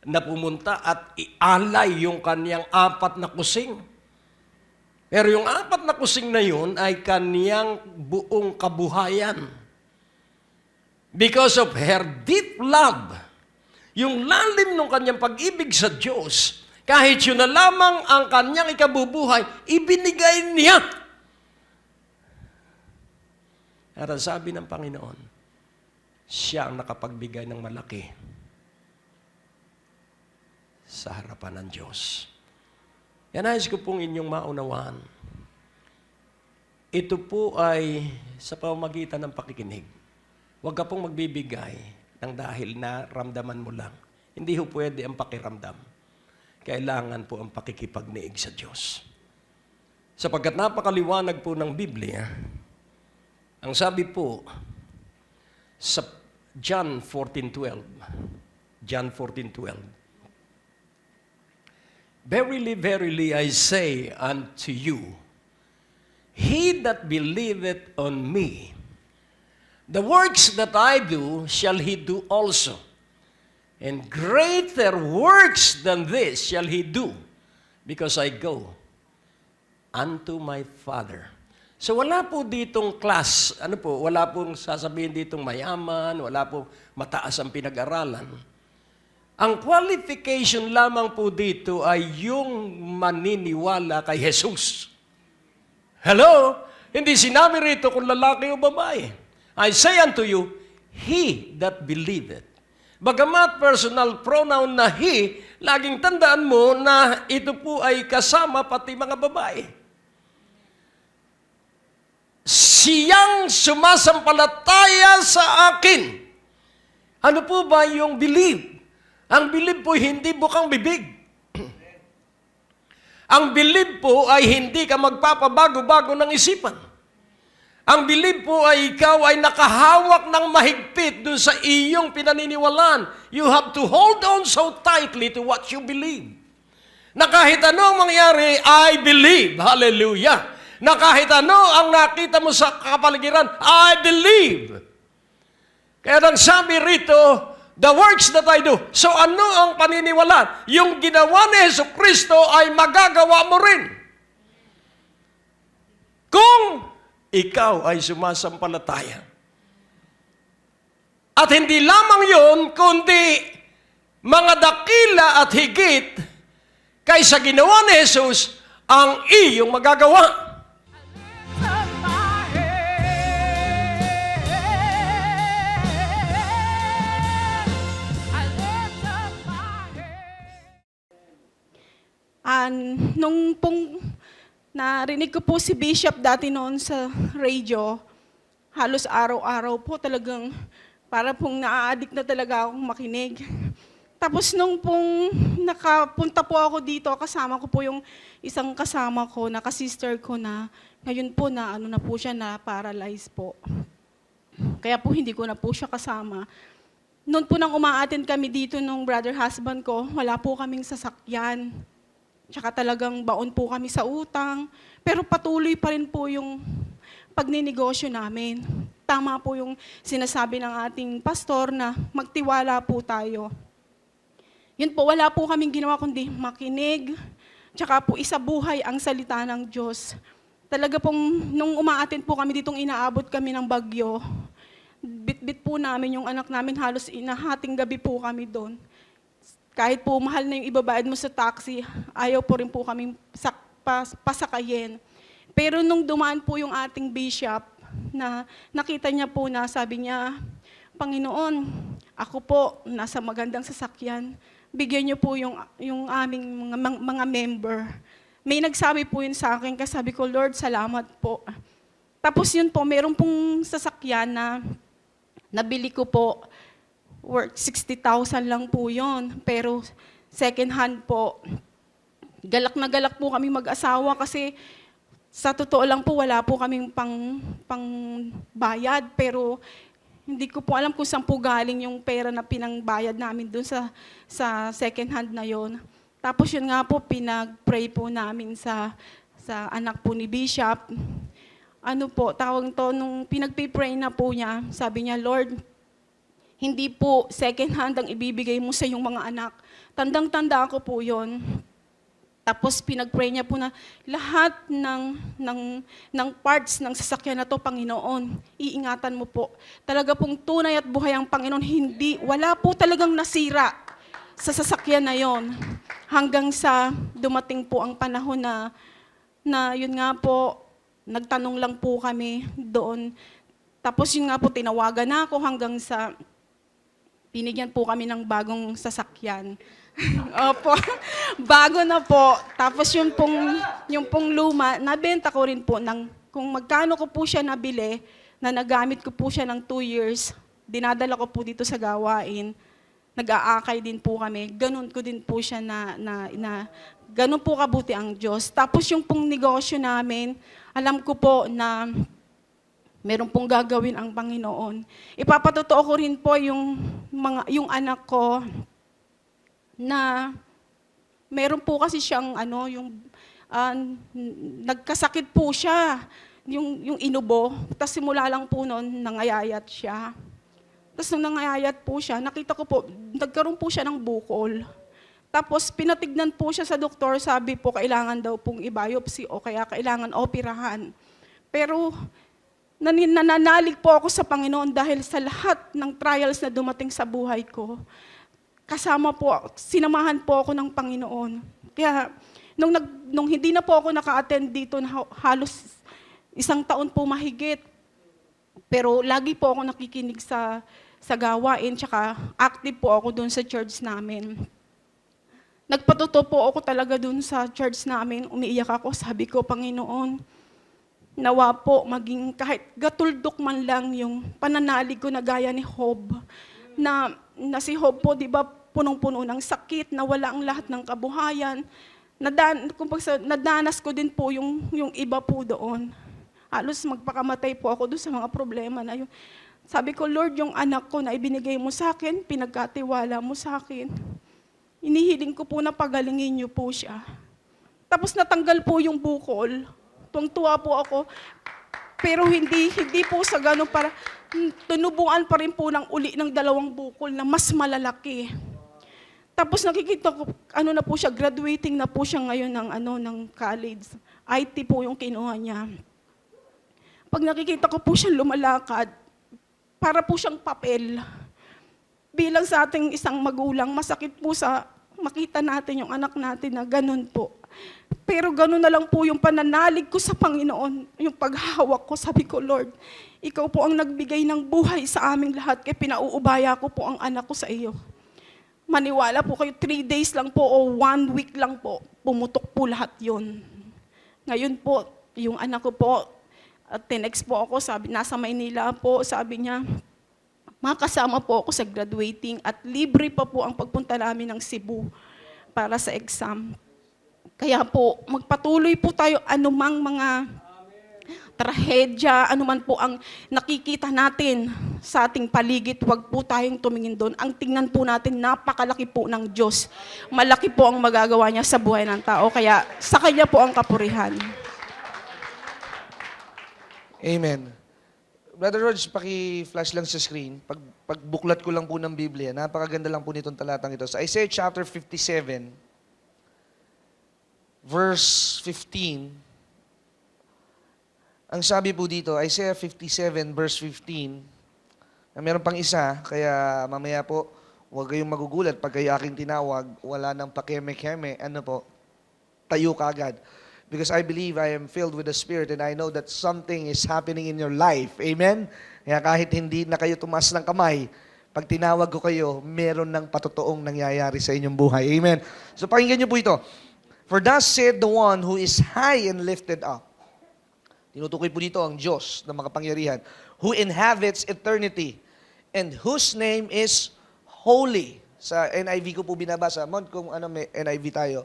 na pumunta at ialay yung kanyang 4 na kusing. Pero yung 4 na kusing na yun ay kanyang buong kabuhayan. Because of her deep love, yung lalim ng kanyang pag-ibig sa Diyos, kahit yun na lamang ang kanyang ikabubuhay, ibinigay niya. At ang sabi ng Panginoon, siya ang nakapagbigay ng malaki sa harapan ng Diyos. Yan nais ko pong inyong maunawaan. Ito po ay sa pamamagitan ng pakikinig. Huwag ka pong magbibigay ng dahil na ramdaman mo lang. Hindi ho pwede ang pakiramdam. Kailangan po ang pakikipagniig sa Diyos. Sapagkat napakaliwanag po ng Biblia, ang sabi po sa John 14:12, Verily, verily, I say unto you, he that believeth on me, the works that I do shall he do also. And greater works than this shall he do, because I go unto my Father. So wala po ditong class, wala pong sasabihin ditong mayaman, wala pong mataas ang pinag-aralan. Ang qualification lamang po dito ay yung maniniwala kay Jesus. Hello? Hindi sinabi rito kung lalaki o babae. I say unto you, he that believeth. Bagamat personal pronoun na he, laging tandaan mo na ito po ay kasama pati mga babae. Siyang sumasampalataya sa akin. Ano po ba yung believe? Ang believe po hindi bukang bibig. Ang believe po ay hindi ka magpapabago-bago ng isipan. Ang believe po ay ikaw ay nakahawak ng mahigpit dun sa iyong pinaniniwalaan. You have to hold on so tightly to what you believe. Na kahit anong mangyari, I believe. Hallelujah. Na kahit ano ang nakita mo sa kapaligiran, I believe. Kaya nang sabi rito, the works that I do. So ano ang paniniwalaan? Yung ginawa ni Jesucristo ay magagawa mo rin. Kung ikaw ay sumasampalataya. At hindi lamang yun, kundi mga dakila at higit kaysa ginawa ni Jesus ang iyong magagawa. Nung pong narinig ko po si Bishop dati noon sa radio, halos araw-araw po talagang para pong naa-addict na talaga akong makinig. Tapos nung pong nakapunta po ako dito, kasama ko po yung isang kasama ko, sister ko na, ngayon po na ano na po siya, na paralyzed po. Kaya po hindi ko na po siya kasama. Noon po nang umaattend kami dito nung brother husband ko, wala po kaming sasakyan. Tsaka talagang baon po kami sa utang. Pero patuloy pa rin po yung pagninegosyo namin. Tama po yung sinasabi ng ating pastor na magtiwala po tayo. Yun po, wala po kaming ginawa kundi makinig. Tsaka po isabuhay ang salita ng Diyos. Talaga pong nung umaattend po kami ditong inaabot kami ng bagyo, bit-bit po namin yung anak namin, halos inahating gabi po kami doon. Kahit po mahal na yung ibabayad mo sa taxi, ayaw po rin po kami pasakayin. Pero nung dumaan po yung ating bishop, na nakita niya po na sabi niya, Panginoon, ako po nasa magandang sasakyan, bigyan niyo po yung aming mga member. May nagsabi po yun sa akin, kasi sabi ko, Lord, salamat po. Tapos yun po, meron pong sasakyan na nabili ko po, worth 60,000 lang po yun. Pero second hand po, galak na galak po kami mag-asawa kasi sa totoo lang po, wala po kaming pang bayad. Pero hindi ko po alam kung saan po galing yung pera na pinangbayad namin dun sa second hand na yon. Tapos yun nga po, pinag-pray po namin sa anak po ni Bishop. Ano po, tawag to, nung pinag-pray na po niya, sabi niya, Lord, hindi po second hand ang ibibigay mo sa iyong mga anak. Tandang-tanda ko po yon. Tapos pinag-pray niya po na lahat ng parts ng sasakyan na to, Panginoon, iingatan mo po. Talaga pong tunay at buhay ang Panginoon, wala po talagang nasira sa sasakyan na yon. Hanggang sa dumating po ang panahon na yun nga po, nagtanong lang po kami doon. Tapos yun nga po, tinawagan na ako hanggang sa binigyan po kami ng bagong sasakyan. Opo, bago na po. Tapos yung pong luma, nabenta ko rin po kung magkano ko po siya nabili, na nagamit ko po siya ng 2 years, dinadala ko po dito sa gawain, nag-aakay din po kami, ganun ko din po siya ganun po kabuti ang Diyos. Tapos yung pong negosyo namin, alam ko po na meron pong gagawin ang Panginoon. Ipapatotoo ko rin po yung anak ko na meron po kasi siyang nagkasakit po siya, yung inubo. Tapos simula lang po noon, nangayayat siya. Tapos nung nangayayat po siya, nakita ko po, nagkaroon po siya ng bukol. Tapos pinatignan po siya sa doktor, sabi po kailangan daw pong i-biopsy o kaya kailangan operahan. Pero nananalig po ako sa Panginoon dahil sa lahat ng trials na dumating sa buhay ko, sinamahan po ako ng Panginoon. Kaya nung hindi na po ako naka-attend dito, halos 1 taon po mahigit, pero lagi po ako nakikinig sa gawain, tsaka active po ako doon sa church namin. Nagpatuto po ako talaga doon sa church namin, umiiyak ako, sabi ko, Panginoon, nawa po maging kahit gatuldok man lang yung pananalig ko na gaya ni Job, na si Job po, di ba, punong-puno ng sakit, nawala ang lahat ng kabuhayan. Nadanas ko din po yung iba po doon. Halos magpakamatay po ako doon sa mga problema na yun. Sabi ko, Lord, yung anak ko na ibinigay mo sa akin, pinagkatiwala mo sa akin, inihiling ko po na pagalingin niyo po siya. Tapos natanggal po yung bukol. Tuwang-tuwa po ako. Pero hindi po sa gano'n para tinubuan pa rin po ng uli ng 2 bukol na mas malalaki. Tapos nakikita ko, ano na po siya, graduating na po siya ngayon ng college. IT po yung kinuha niya. Pag nakikita ko po siya lumalakad, para po siyang papel. Bilang sa ating isang magulang, masakit po sa makita natin yung anak natin na ganun po. Pero ganun na lang po yung pananalig ko sa Panginoon, yung paghahawak ko. Sabi ko, Lord, Ikaw po ang nagbigay ng buhay sa aming lahat, kaya pinauubaya ko po ang anak ko sa iyo. Maniwala po kayo, 3 days lang po o 1 week lang po, pumutok po lahat yun. Ngayon po, yung anak ko po, tinext po ako, sabi, nasa Maynila po, sabi niya, makasama po ako sa graduating at libre pa po ang pagpunta namin ng Cebu para sa exam. Kaya po, magpatuloy po tayo anumang mga trahedya, anuman po ang nakikita natin sa ating paligid, huwag po tayong tumingin doon. Ang tingnan po natin, napakalaki po ng Diyos. Malaki po ang magagawa niya sa buhay ng tao, kaya sa Kanya po ang kapurihan. Amen. Brother Rog, paki-flash lang sa screen. Pagbuklat ko lang po ng Biblia, napakaganda lang po nitong talatang ito. Sa Isaiah chapter 57, verse 15, ang sabi po dito, Isaiah 57, verse 15, na meron pang isa, kaya mamaya po, huwag kayong magugulat pag kayo aking tinawag, wala nang pakeme-keme, tayo ka agad. Because I believe I am filled with the Spirit and I know that something is happening in your life. Amen? Kaya kahit hindi na kayo tumaas ng kamay, pag tinawag ko kayo, meron ng patotoong nangyayari sa inyong buhay. Amen? So pakinggan niyo po ito. For thus said the one who is high and lifted up. Tinutukoy po dito ang Diyos na makapangyarihan, who inhabits eternity and whose name is holy. Sa NIV ko po binabasa. Mon, kung ano may NIV tayo.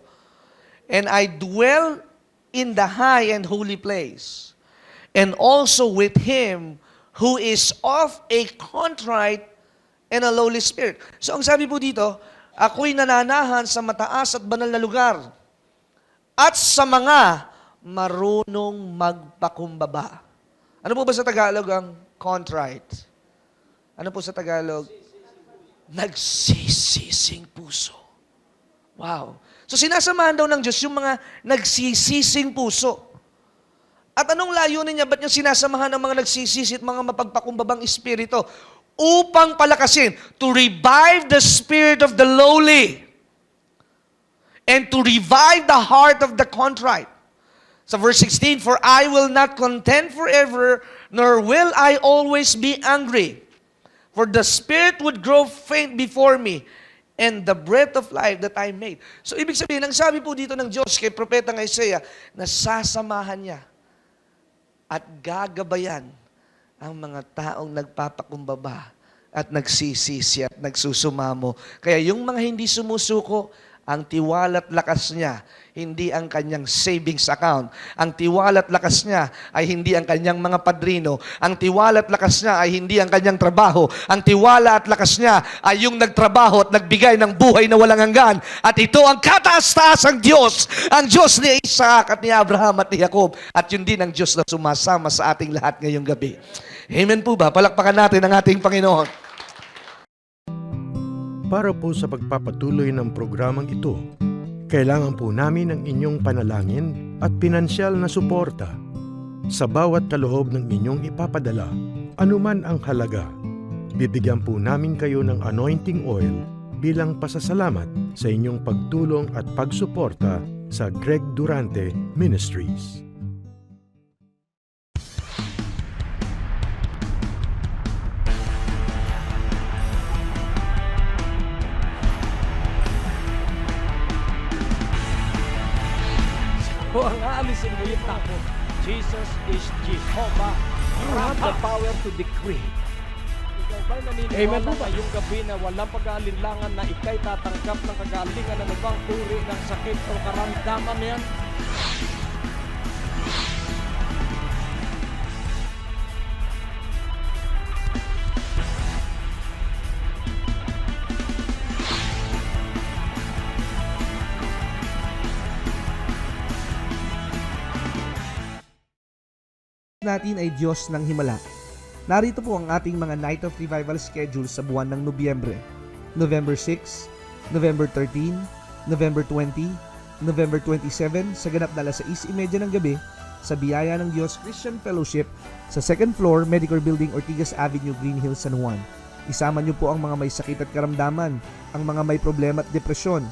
And I dwell in the high and holy place, and also with him who is of a contrite and a lowly spirit. So ang sabi po dito, ako'y nananahan sa mataas at banal na lugar, at sa mga marunong magpakumbaba. Ano po ba sa Tagalog ang contrite? Ano po sa Tagalog? Nagsisising puso. Wow. So sinasamahan daw ng Diyos yung mga nagsisising puso. At anong layunin niya? Ba't niya sinasamahan ng mga nagsisisi at mga mapagpakumbabang espiritu? Upang palakasin, to revive the spirit of the lowly and to revive the heart of the contrite. Sa verse 16, for I will not contend forever, nor will I always be angry. For the spirit would grow faint before me, and the breath of life that I made. So, ibig sabihin, ang sabi po dito ng Diyos kay Propetang Isaiah, nasasamahan niya at gagabayan ang mga taong nagpapakumbaba at nagsisisi at nagsusumamo. Kaya yung mga hindi sumusuko, ang tiwala at lakas niya, hindi ang kanyang savings account. Ang tiwala at lakas niya ay hindi ang kanyang mga padrino. Ang tiwala at lakas niya ay hindi ang kanyang trabaho. Ang tiwala at lakas niya ay yung nagtrabaho at nagbigay ng buhay na walang hanggan. At ito ang kataas-taasang Diyos. Ang Diyos ni Isaac at ni Abraham at ni Jacob. At yun din ang Diyos na sumasama sa ating lahat ngayong gabi. Amen po ba? Palakpakan natin ang ating Panginoon. Para po sa pagpapatuloy ng programang ito, kailangan po namin ng inyong panalangin at pinansyal na suporta. Sa bawat kaloob ng inyong ipapadala, anuman ang halaga, bibigyan po namin kayo ng anointing oil bilang pasasalamat sa inyong pagtulong at pagsuporta sa Greg Durante Ministries. O ang aalisin mo yung takot. Jesus is Jehovah. You have the power to decree. Ikaw ba'y naniniwala ngayong gabi na walang pag-aalinlangan na ikay tatanggap ng kagalingan ng ibang uri ng sakit o karamdaman yan? natin ay Diyos ng himala. Narito po ang ating mga Night of Revival schedule sa buwan ng Nobyembre. November 6, November 13, November 20, November 27 sa ganap na 6:30 ng gabi sa Biyaya ng Diyos Christian Fellowship sa 2nd floor, Medicare Building, Ortigas Avenue, Green Hills, San Juan. Isama niyo po ang mga may sakit at karamdaman, ang mga may problema at depresyon,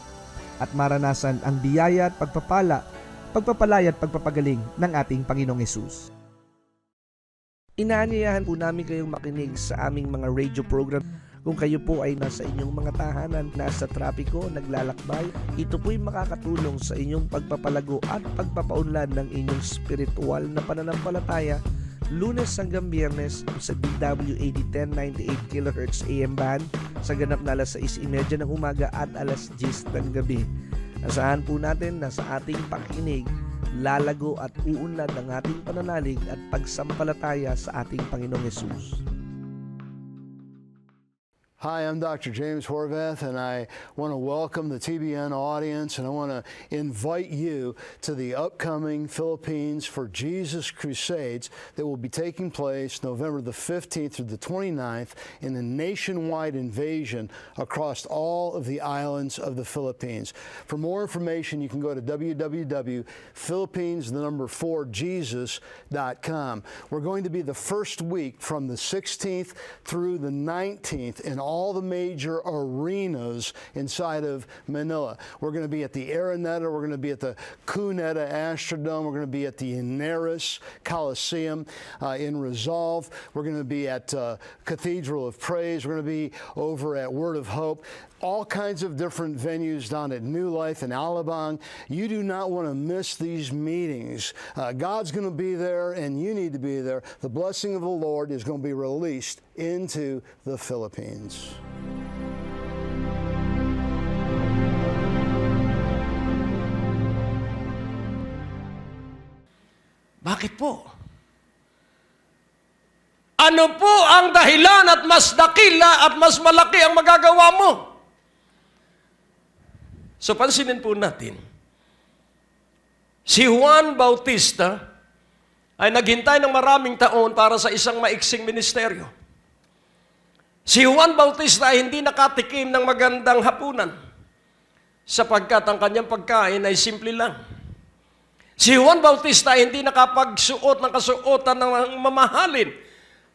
at maranasan ang biyaya at pagpapalaya at pagpapagaling ng ating Panginoong Hesus. Inaanyayahan po namin kayong makinig sa aming mga radio program. Kung kayo po ay nasa inyong mga tahanan, nasa trapiko, naglalakbay, ito po'y makakatulong sa inyong pagpapalago at pagpapaunlad ng inyong spiritual na pananampalataya. Lunes hanggang Biyernes sa DWAD 1098 kHz AM band sa ganap na 6:30 ng umaga at 10:00 ng gabi. Asahan po natin na sa ating pakinig, lalago at uunlad ang ating pananalig at pagsampalataya sa ating Panginoong Hesus. Hi, I'm Dr. James Horvath, and I want to welcome the TBN audience, and I want to invite you to the upcoming Philippines for Jesus Crusades that will be taking place November the 15th through the 29th in a nationwide invasion across all of the islands of the Philippines. For more information, you can go to www.philippines4jesus.com. We're going to be the first week from the 16th through the 19th in all the major arenas inside of Manila. We're going to be at the Araneta, we're going to be at the Cuneta Astrodome, we're going to be at the Inaris Coliseum in Resolve, we're going to be at Cathedral of Praise, we're going to be over at Word of Hope. All kinds of different venues down at New Life in Alabang. You do not want to miss these meetings. God's going to be there, and you need to be there. The blessing of the Lord is going to be released into the Philippines. Bakit po? Ano po ang dahilan at mas dakila at mas malaki ang magagawa mo? So pansinin po natin, si Juan Bautista ay naghintay ng maraming taon para sa isang maiksing ministeryo. Si Juan Bautista ay hindi nakatikim ng magandang hapunan sapagkat ang kanyang pagkain ay simple lang. Si Juan Bautista ay hindi nakapagsuot ng kasuotan ng mamahalin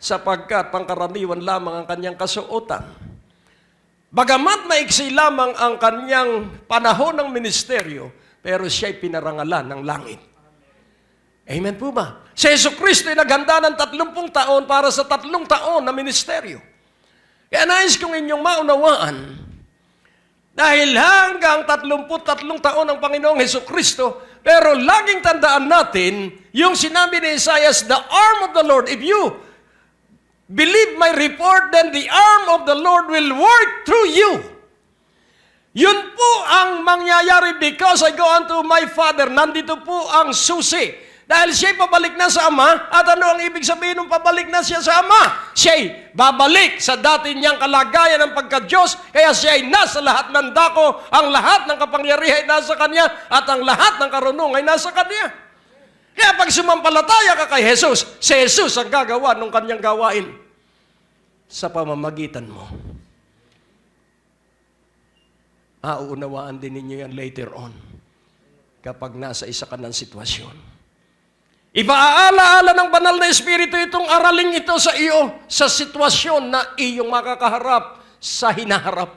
sapagkat pangkaraniwan lamang ang kanyang kasuotan. Bagamat maiksi lamang ang kanyang panahon ng ministeryo, pero siya'y pinarangalan ng langit. Amen po ba? Si Jesucristo ay naghanda ng 30 taon para sa 3 taon na ministeryo. Kaya nais kong inyong maunawaan, dahil hanggang 33 taon ang Panginoong Jesucristo, pero laging tandaan natin, yung sinabi ni Isaiah, the arm of the Lord, if you believe my report, then the arm of the Lord will work through you. Yun po ang mangyayari because I go unto my Father. Nandito po ang susi. Dahil siya'y pabalik na sa Ama, at ano ang ibig sabihin ng pabalik na siya sa Ama? Siya'y babalik sa dati niyang kalagayan ng pagka-Diyos, kaya siya'y nasa lahat ng dako, ang lahat ng kapangyarihan ay nasa Kanya, at ang lahat ng karunungan ay nasa Kanya. Kaya pag sumampalataya ka kay Jesus, si Jesus ang gagawa ng Kanyang gawain sa pamamagitan mo. Uunawaan din ninyo yan later on kapag nasa isa ka ng sitwasyon. Ipaalaala ng banal na Espiritu itong araling ito sa iyo sa sitwasyon na iyong makakaharap sa hinaharap.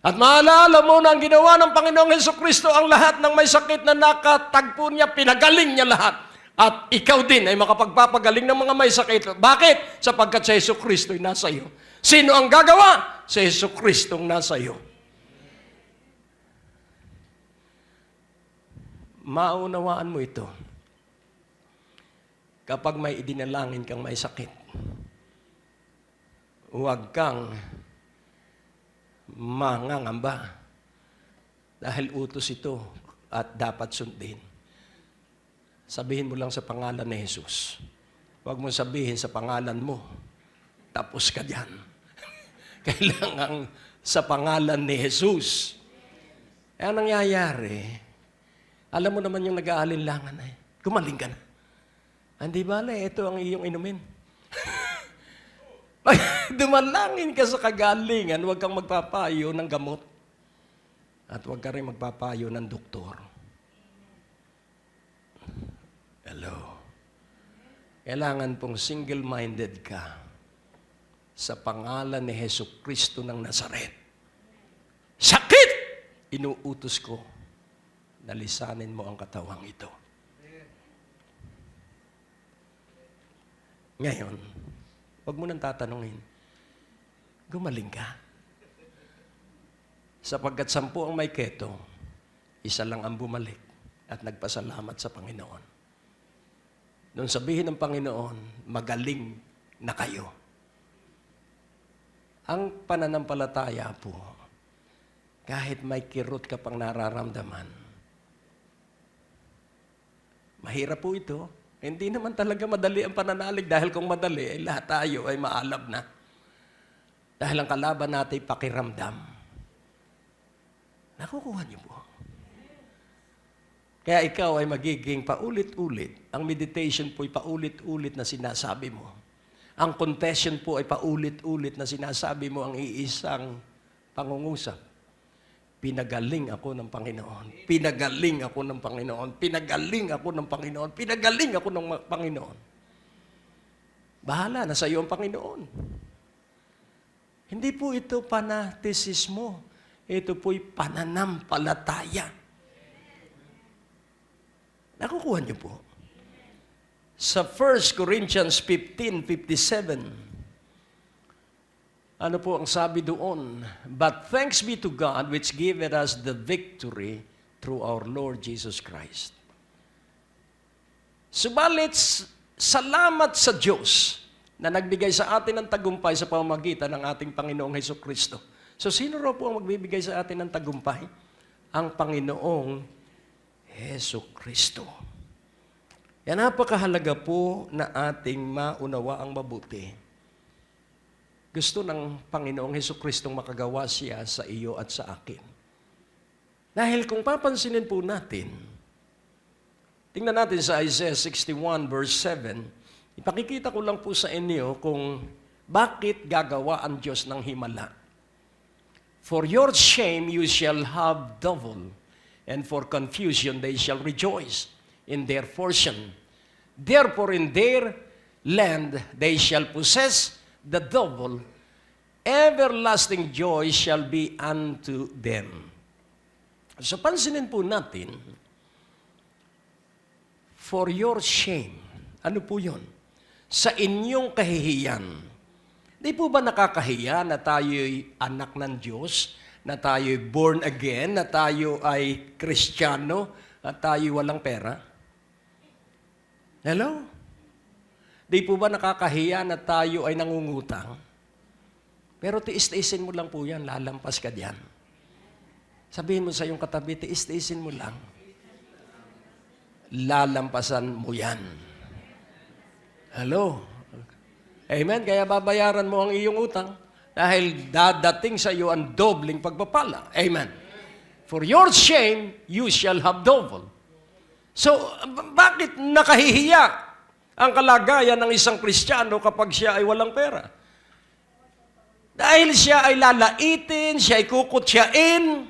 At maalala mo na ang ginawa ng Panginoong Jesucristo, ang lahat ng may sakit na nakatagpo niya, pinagaling niya lahat. At ikaw din ay makapagpapagaling ng mga may sakit. Bakit? Sapagkat si Jesucristo ay nasa iyo. Sino ang gagawa? Si Jesucristo ang nasa iyo. Maunawaan mo ito. Kapag may idinalangin kang may sakit, huwag kang mangangamba. Dahil utos ito at dapat sundin. Sabihin mo lang sa pangalan ni Jesus. Huwag mo sabihin sa pangalan mo. Tapos ka dyan. Kailangan sa pangalan ni Jesus. Kaya nangyayari, alam mo naman yung nag-aalinlangan gumaling ka na. Hindi bale, ito ang iyong inumin. Dumalangin ka sa kagalingan, huwag kang magpapayo ng gamot. At huwag ka rin magpapayo ng doktor. Hello. Kailangan pong single-minded ka sa pangalan ni Hesus Kristo ng Nazaret. Sakit! Inuutos ko na lisanin mo ang katawang ito. Ngayon, huwag mo nang tatanungin, gumaling ka? Sapagkat 10 ang may keto, 1 lang ang bumalik at nagpasalamat sa Panginoon. Nung sabihin ng Panginoon, magaling na kayo. Ang pananampalataya po, kahit may kirot ka pang nararamdaman, mahirap po ito. Hindi naman talaga madali ang pananalig dahil kung madali, ay lahat tayo ay maalab na. Dahil ang kalaban natin ay pakiramdam. Nakukuha niyo po. Kaya ikaw ay magiging paulit-ulit. Ang meditation po ay paulit-ulit na sinasabi mo. Ang confession po ay paulit-ulit na sinasabi mo ang iisang pangungusap. Pinagaling ako ng Panginoon. Pinagaling ako ng Panginoon. Pinagaling ako ng Panginoon. Pinagaling ako ng Panginoon. Bahala na sa iyo ang Panginoon. Hindi po ito fanatisismo. Ito po'y pananampalataya. Nakukuha niyo po. Sa 1 Corinthians 15:57, ano po ang sabi doon? But thanks be to God which giveth us the victory through our Lord Jesus Christ. Subalit, salamat sa Diyos na nagbigay sa atin ng tagumpay sa pamamagitan ng ating Panginoong Hesukristo. So, sino raw po ang magbibigay sa atin ng tagumpay? Ang Panginoong Hesukristo. Yan, napakahalaga po na ating maunawa ang mabuti. Gusto ng Panginoong Hesukristo makagawa siya sa iyo at sa akin. Dahil kung papansinin po natin, tingnan natin sa Isaiah 61 verse 7, ipakikita ko lang po sa inyo kung bakit gagawa ang Diyos ng himala. For your shame you shall have double, and for confusion they shall rejoice in their portion. Therefore in their land they shall possess the double, everlasting joy shall be unto them. So pansinin po natin, for your shame, ano po yun? Sa inyong kahihiyan. Di po ba nakakahiya na tayo'y anak ng Diyos, na tayo'y born again, na tayo ay Kristiyano, at tayo'y walang pera? Hello? Di po ba nakakahiya na tayo ay nangungutang? Pero tiis-tiisin mo lang po yan, lalampas ka diyan. Sabihin mo sa iyong katabi, tiis-tiisin mo lang. Lalampasan mo yan. Hello? Amen? Kaya babayaran mo ang iyong utang dahil dadating sa iyo ang dobling pagpapala. Amen? For your shame, you shall have double. So, bakit nakahihiya ang kalagayan ng isang Kristiyano kapag siya ay walang pera? Dahil siya ay lalaitin, siya ay kukutyain.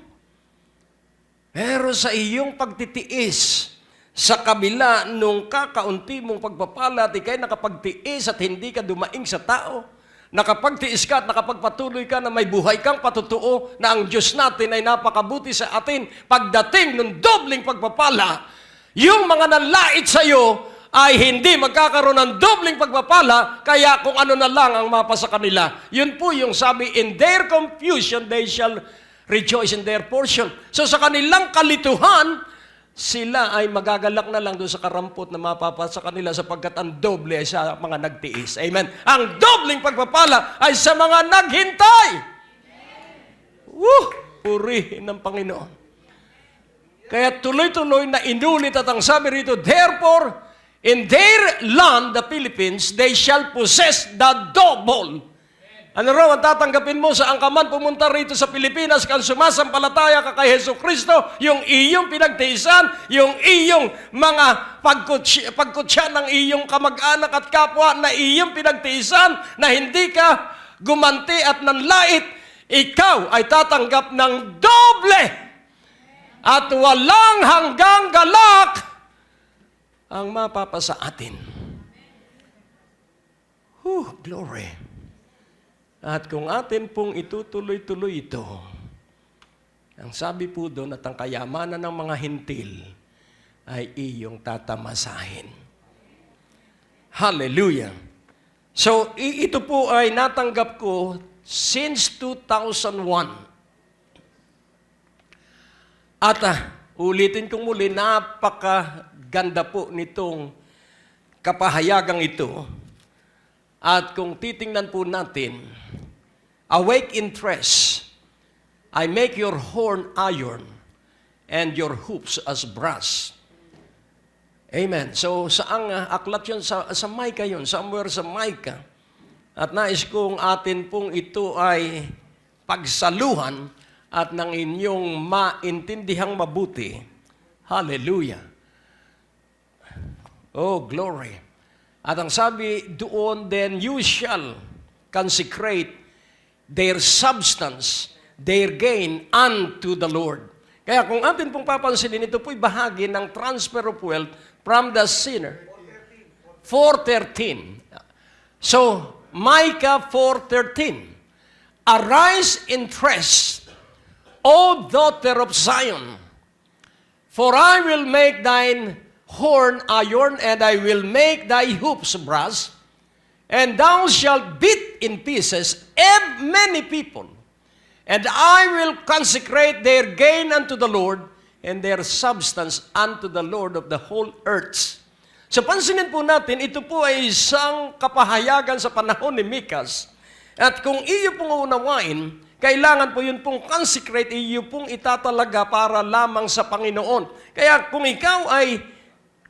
Pero sa iyong pagtitiis, sa kabila nung kakaunti mong pagpapala at ikay nakapagtiis at hindi ka dumaing sa tao, nakapagtiis ka at nakapagpatuloy ka na may buhay kang patutuo na ang Diyos natin ay napakabuti sa atin, pagdating ng dobling pagpapala, yung mga nanlait sa iyo ay hindi magkakaroon ng dobling pagpapala, kaya kung ano na lang ang mapa sa kanila. Yun po yung sabi, in their confusion, they shall rejoice in their portion. So sa kanilang kalituhan, sila ay magagalak na lang doon sa karampot na mapapa sa kanila sapagkat ang doble ay sa mga nagtiis. Amen. Ang dobling pagpapala ay sa mga naghintay. Purihin ng Panginoon. Kaya tuloy-tuloy na inulit at ang sabi rito, therefore, in their land, the Philippines, they shall possess the double. Ano raw ang tatanggapin mo saan ka man pumunta rito sa Pilipinas kung sumasampalataya ka kay Hesus Kristo, yung iyong pinagtiisan, yung iyong mga pagkutsya ng iyong kamag-anak at kapwa na iyong pinagtiisan, na hindi ka gumanti at nanlait, ikaw ay tatanggap ng doble at walang hanggang galak ang mapapasa atin. Glory. At kung atin pong itutuloy-tuloy ito, ang sabi po doon at ang kayamanan ng mga hintil ay iyong tatamasahin. Hallelujah! So, ito po ay natanggap ko since 2001. At ulitin kong muli, napakaganda po nitong kapahayagang ito. At kung titingnan po natin, awake in tress, I make your horn iron and your hoops as brass. Amen. So, saang aklat yun? Sa Micah yun. Somewhere sa Micah. At nais kong atin pong ito ay pagsaluhan at ng inyong maintindihang mabuti. Hallelujah. Oh, glory. At ang sabi doon, then you shall consecrate their substance, their gain unto the Lord. Kaya kung atin pong papansinin, ito po'y bahagi ng transfer of wealth from the sinner. 4:13. So, Micah 4:13. Arise in tress, O daughter of Zion, for I will make thine horn iron, and I will make thy hoops brass, and thou shalt beat in pieces many people, and I will consecrate their gain unto the Lord, and their substance unto the Lord of the whole earth. So pansinin po natin, ito po ay isang kapahayagan sa panahon ni Mikas. At kung iyo pong unawain, kailangan po yun pong consecrate, iyo pong itatalaga para lamang sa Panginoon. Kaya kung ikaw ay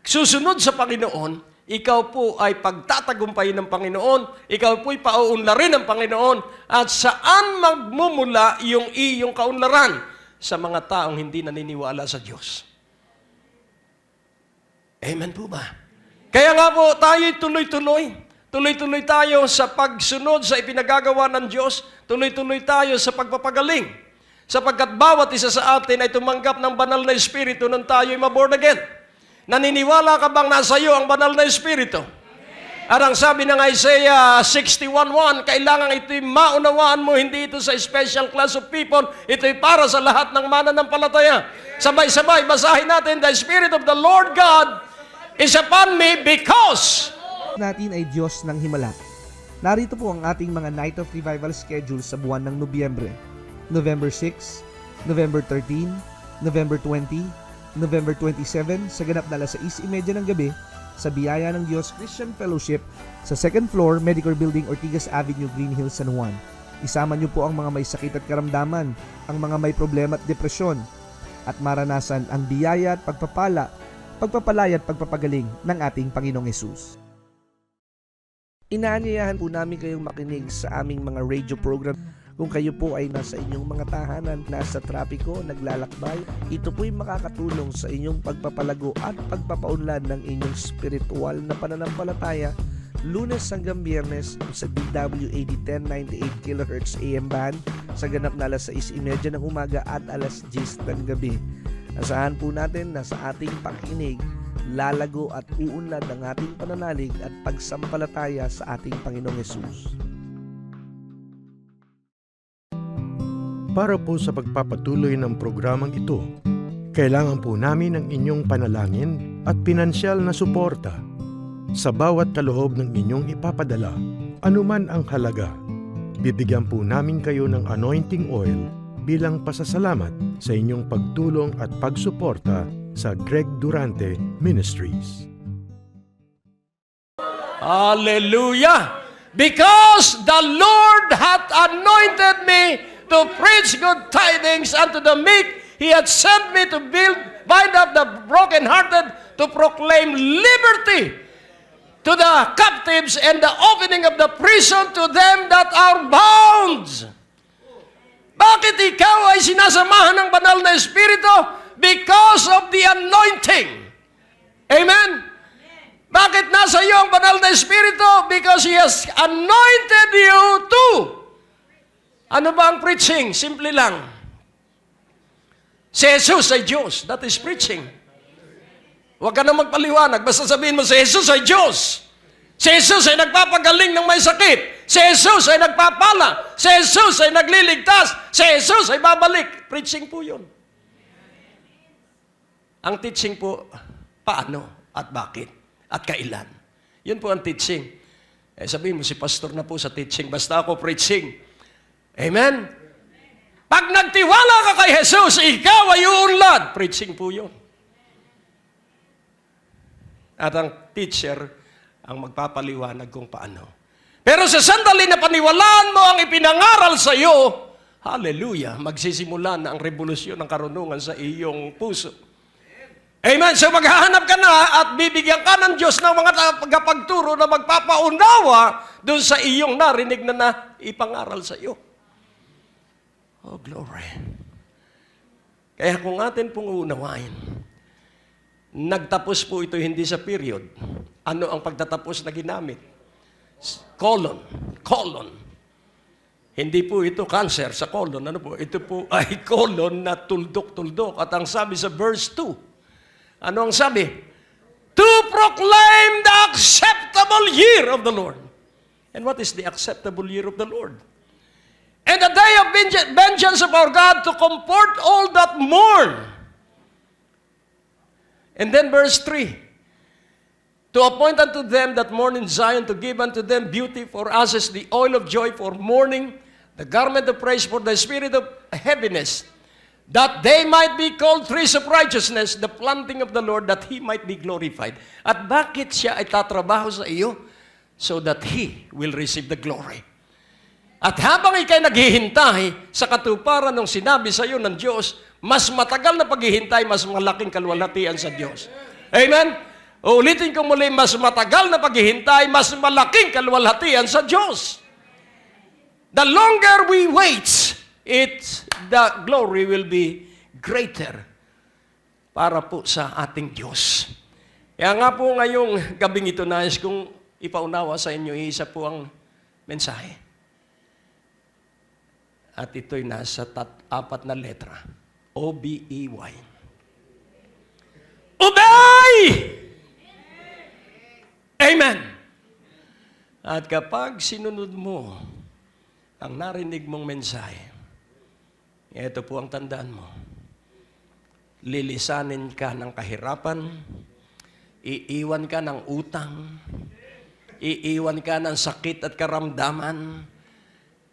susunod sa Panginoon, ikaw po ay pagtatagumpayin ng Panginoon, ikaw po ay pauunlarin ng Panginoon, at saan magmumula yung iyong kaunlaran? Sa mga taong hindi naniniwala sa Diyos. Amen po ba? Kaya nga po, tayo'y tuloy-tuloy. Tuloy-tuloy tayo sa pagsunod sa ipinagagawa ng Diyos. Tuloy-tuloy tayo sa pagpapagaling. Sapagkat bawat isa sa atin ay tumanggap ng banal na Espiritu nang tayo'y maborn again. Naniniwala ka bang nasa iyo ang banal na Espiritu? At ang sabi ng Isaiah 61:1, kailangan ito'y maunawaan mo, hindi ito sa special class of people, ito'y para sa lahat ng mananampalataya. Sabay-sabay, basahin natin, the Spirit of the Lord God is upon me because Natin ay Diyos ng Himala. Narito po ang ating mga Night of Revival schedule sa buwan ng Nobyembre. November 6, November 13, November 20, November 27 sa ganap na 6:30 ng gabi sa Biyaya ng Diyos Christian Fellowship sa 2nd floor, Medicare Building, Ortigas Avenue, Green Hills, San Juan. Isama niyo po ang mga may sakit at karamdaman, ang mga may problema at depresyon, at maranasan ang biyaya at pagpapalaya at pagpapagaling ng ating Panginoong Hesus. Inaanyayahan po namin kayong makinig sa aming mga radio program. Kung kayo po ay nasa inyong mga tahanan, nasa trapiko, naglalakbay, ito po'y makakatulong sa inyong pagpapalago at pagpapaunlad ng inyong spiritual na pananampalataya, Lunes hanggang Biyernes sa DWAD 1098 kHz AM band sa ganap na 6:30 ng umaga at 10:00 ng gabi. Asahan po natin na sa ating pakinig, lalago at uunlad ang ating pananalig at pagsampalataya sa ating Panginoong Hesus. Para po sa pagpapatuloy ng programang ito, kailangan po namin ang inyong panalangin at pinansyal na suporta. Sa bawat kaloob ng inyong ipapadala, anuman ang halaga, bibigyan po namin kayo ng anointing oil bilang pasasalamat sa inyong pagtulong at pagsuporta sa Greg Durante Ministries. Hallelujah! Because the Lord hath anointed me to preach good tidings unto the meek, He hath sent me to bind up the brokenhearted, to proclaim liberty to the captives and the opening of the prison to them that are bound. Bakit ikaw ay sinasamahan ng banal na Espiritu? Because of the anointing. Amen? Bakit nasa iyo ang banal na Espiritu? Because He has anointed you to. Ano ba ang preaching? Simple lang. Si Jesus ay Diyos. That is preaching. Huwag ka na magpaliwanag. Basta sabihin mo, si Jesus ay Diyos. Si Jesus ay nagpapagaling ng may sakit. Si Jesus ay nagpapala. Si Jesus ay nagliligtas. Si Jesus ay babalik. Preaching po yun. Ang teaching po, paano at bakit at kailan. Yun po ang teaching. Sabihin mo, si pastor na po sa teaching. Basta ako preaching. Amen? Pag nagtiwala ka kay Jesus, ikaw ay uunlad. Preaching po yun. At ang teacher ang magpapaliwanag kung paano. Pero sa sandali na paniwalaan mo ang ipinangaral sa iyo, hallelujah, magsisimula na ang revolusyon ng karunungan sa iyong puso. Amen. So maghahanap ka na at bibigyan ka ng Diyos ng mga tagapagturo na magpapaunawa doon sa iyong narinig na ipangaral sa iyo. Oh, glory. Kaya kung atin pong uunawain, nagtapos po ito hindi sa period. Ano ang pagtatapos na ginamit? Colon. Colon. Hindi po ito cancer sa colon. Ano po? Ito po ay colon na tuldok-tuldok. At ang sabi sa verse 2, ano ang sabi? To proclaim the acceptable year of the Lord. And what is the acceptable year of the Lord? And the day of vengeance of our God to comfort all that mourn. And then verse 3, to appoint unto them that mourn in Zion, to give unto them beauty for ashes, the oil of joy for mourning, the garment of praise for the spirit of heaviness, that they might be called trees of righteousness, the planting of the Lord, that He might be glorified. At bakit siya ay tatrabaho sa iyo? So that He will receive the glory. At habang ikay naghihintay sa katuparan ng sinabi sa iyo ng Diyos, mas matagal na paghihintay, mas malaking kalwalhatian sa Diyos. Amen? Ulitin ko muli, mas matagal na paghihintay, mas malaking kalwalhatian sa Diyos. The longer we wait, the glory will be greater para po sa ating Diyos. Kaya nga po ngayong gabing ito, nais kong ipaunawa sa inyo, isa po ang mensahe. At ito'y nasa 4 na letra. O-B-E-Y. Obey! Amen! At kapag sinunod mo ang narinig mong mensahe, ito po ang tandaan mo. Lilisanin ka ng kahirapan, iiwan ka ng utang, iiwan ka ng sakit at karamdaman,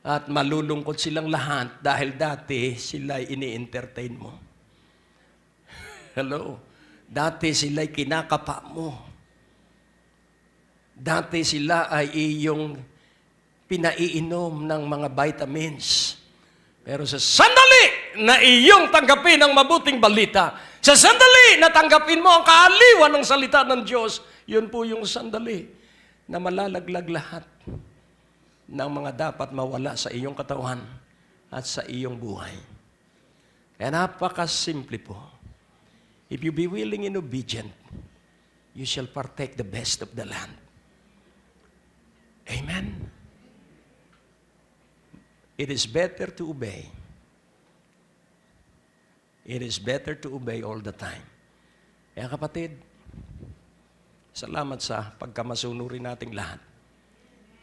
at malulungkot silang lahat dahil dati sila ini-entertain mo. Hello? Dati sila kinakapa mo. Dati sila ay iyong pinaiinom ng mga vitamins. Pero sa sandali na iyong tanggapin ang mabuting balita, sa sandali na tanggapin mo ang kaaliwan ng salita ng Diyos, yun po yung sandali na malalaglag lahat ng mga dapat mawala sa iyong katawan at sa iyong buhay. Kaya napakasimple po. If you be willing and obedient, you shall partake the best of the land. Amen? It is better to obey. It is better to obey all the time. Kaya kapatid, salamat sa pagkamasunurin nating lahat.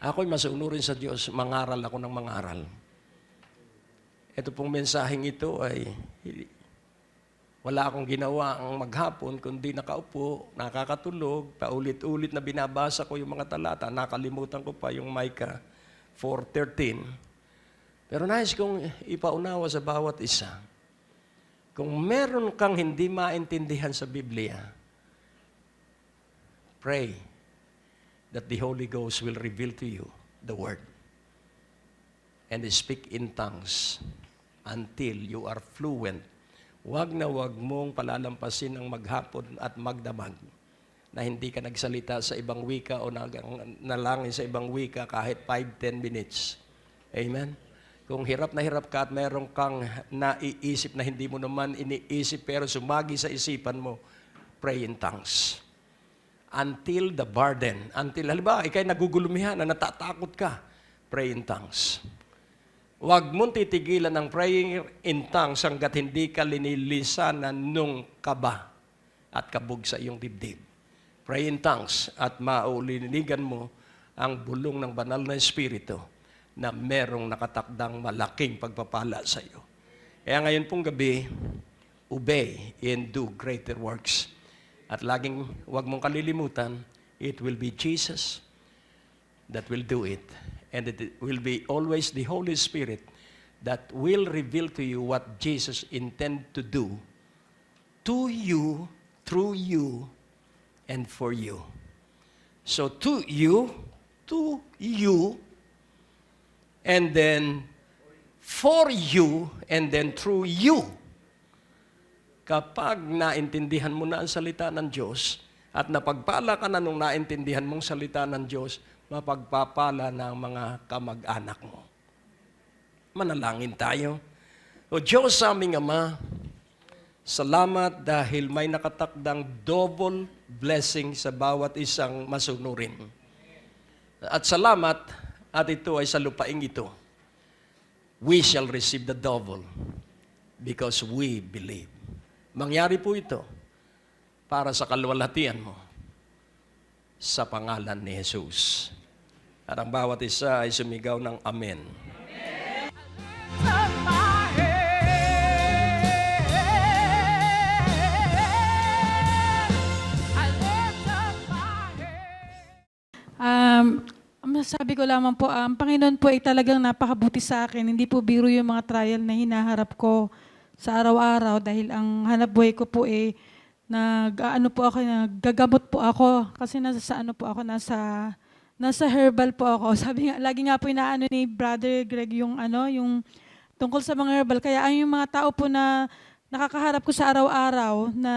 Ako'y masunurin sa Diyos, mangaral ako ng mangaral. Ito pong mensaheng ito ay wala akong ginawa ang maghapon, kundi nakaupo, nakakatulog, paulit-ulit na binabasa ko yung mga talata. Nakalimutan ko pa yung Micah 4:13. Pero nais kong ipaunawa sa bawat isa. Kung meron kang hindi maintindihan sa Biblia, pray that the Holy Ghost will reveal to you the Word. And speak in tongues until you are fluent. Huwag na huwag mong palalampasin ang maghapon at magdamag na hindi ka nagsalita sa ibang wika o nalangin sa ibang wika kahit 5-10 minutes. Amen? Kung hirap na hirap ka at meron kang naiisip na hindi mo naman iniisip pero sumagi sa isipan mo, pray in tongues. Until the burden, halimbawa, ikay nagugulumihan na natatakot ka, pray in tongues. Huwag mong titigilan ng praying in tongues hanggat hindi ka linilisanan nung kaba at kabog sa iyong dibdib. Pray in tongues at maulinigan mo ang bulong ng banal na Espiritu na merong nakatakdang malaking pagpapala sa iyo. Kaya ngayon pong gabi, obey and do greater works. At laging huwag mong kalilimutan, it will be Jesus that will do it. And it will be always the Holy Spirit that will reveal to you what Jesus intended to do to you, through you, and for you. So to you, and then for you, and then through you. Kapag naintindihan mo na ang salita ng Diyos at napagpala ka na nung naintindihan mong salita ng Diyos, mapagpapala ng mga kamag-anak mo. Manalangin tayo. O Diyos aming Ama, salamat dahil may nakatakdang double blessing sa bawat isang masunurin. At salamat at ito ay sa lupaing ito. We shall receive the double because we believe. Mangyari po ito para sa kalwalhatian mo sa pangalan ni Jesus. At ang bawat isa ay sumigaw ng Amen. Masasabi ko lamang po, ang Panginoon po ay talagang napakabuti sa akin. Hindi po biro yung mga trial na hinaharap ko sa araw-araw dahil ang hanap buhay ko po naggagamot po ako kasi nasa herbal po ako. Sabi nga, lagi nga po inaano ni Brother Greg yung tungkol sa mga herbal. Kaya ang yung mga tao po na nakakaharap ko sa araw-araw na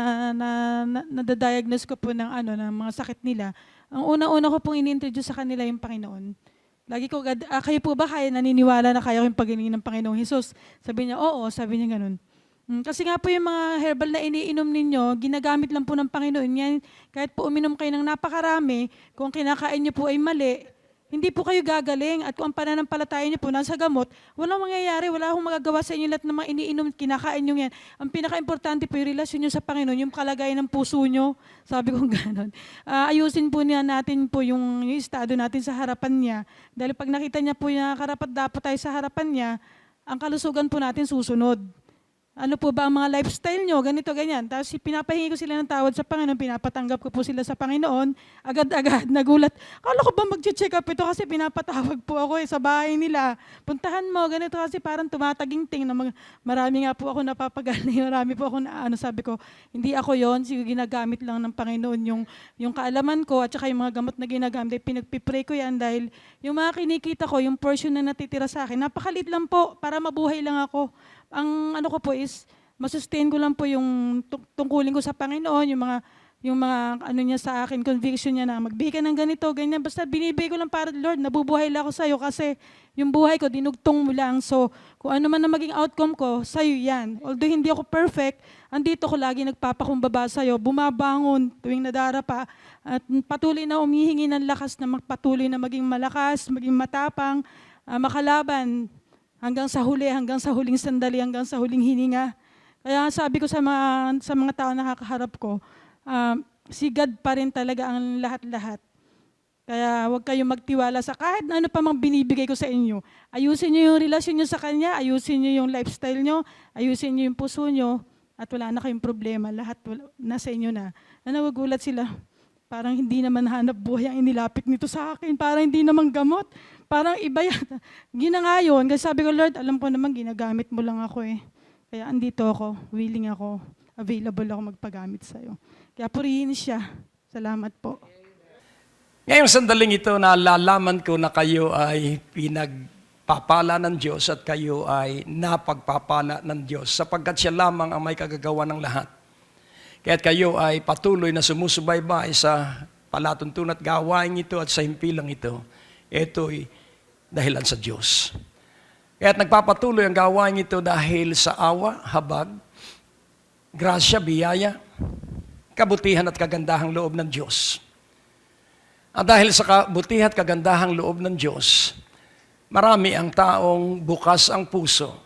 nadadiagnose ko po ng mga sakit nila. Ang una-una ko pong ini-introduce sa kanila yung Panginoon. Lagi ko, kayo po ba naniniwala na kaya ko yung pag-iling ng Panginoong Jesus? Sabi niya, oo, sabi niya ganun. Kasi nga po yung mga herbal na iniinom ninyo, ginagamit lang po ng Panginoon yan. Kahit po uminom kayo ng napakarami, kung kinakain niyo po ay mali, hindi po kayo gagaling. At kung ang pananampalataya niyo po nasa gamot, walang mangyayari, wala akong magagawa sa inyo lahat ng mga iniinom, kinakain niyo yan. Ang pinaka-importante po yung relasyon niyo sa Panginoon, yung kalagayan ng puso niyo. Sabi ko gano'n. Ayusin po natin po yung estado natin sa harapan niya. Dahil pag nakita niya po na karapat-dapat tayo sa harapan niya, ang kalusugan po natin susunod. Ano po ba ang mga lifestyle nyo? Ganito, ganyan. Tapos pinapahingi ko sila ng tawad sa Panginoon, pinapatanggap ko po sila sa Panginoon. Agad-agad, nagulat. Akala ko ba mag-check up ito kasi pinapatawag po ako sa bahay nila. Puntahan mo, ganito kasi parang tumataginting. Na marami nga po ako napapagali. Marami po ako sabi ko, hindi ako yon, ginagamit lang ng Panginoon yung kaalaman ko at saka yung mga gamot na ginagamit. Pinagpipray ko yan dahil yung mga kinikita ko, yung portion na natitira sa akin, napakalit lang po para mabuhay lang ako. Ang ko po is, masustain ko lang po yung tungkulin ko sa Panginoon, yung mga niya sa akin, conviction niya na magbigay ng ganito, ganyan. Basta binibigay ko lang para, Lord, nabubuhay lang ako sa'yo kasi yung buhay ko, dinugtong mo lang. So, kung ano man na maging outcome ko, sa'yo yan. Although hindi ako perfect, andito ko lagi nagpapakumbaba sa'yo, bumabangon tuwing nadarapa, at patuloy na umihingi ng lakas na magpatuloy na maging malakas, maging matapang, makalaban, hanggang sa huling sandali, hanggang sa huling hininga. Kaya sabi ko sa mga tao na nakakaharap ko, si God pa rin talaga ang lahat-lahat. Kaya huwag kayong magtiwala sa kahit na ano pa mang binibigay ko sa inyo. Ayusin niyo yung relasyon niyo sa Kanya, ayusin niyo yung lifestyle niyo, ayusin niyo yung puso niyo, at wala na kayong problema. Lahat nasa inyo na. Nagugulat sila. Parang hindi naman hanap buhay ang inilapit nito sa akin. Parang hindi naman gamot. Parang iba yan. Ginangayon. Kasi sabi ko, Lord, alam ko naman ginagamit mo lang ako eh. Kaya andito ako, willing ako, available ako magpagamit sa'yo. Kaya purihin siya. Salamat po. Ngayong sandaling ito, nalalaman ko na kayo ay pinagpapala ng Diyos at kayo ay napagpapala ng Diyos sapagkat siya lamang ang may kagagawa ng lahat. Kaya't kayo ay patuloy na sumusubaybay sa palatuntunan at gawain ito at sa himpilang ito. Ito'y dahilan sa Diyos. Kaya't nagpapatuloy ang gawain ito dahil sa awa, habag, grasya, biyaya, kabutihan at kagandahang loob ng Diyos. At dahil sa kabutihan at kagandahang loob ng Diyos, marami ang taong bukas ang puso,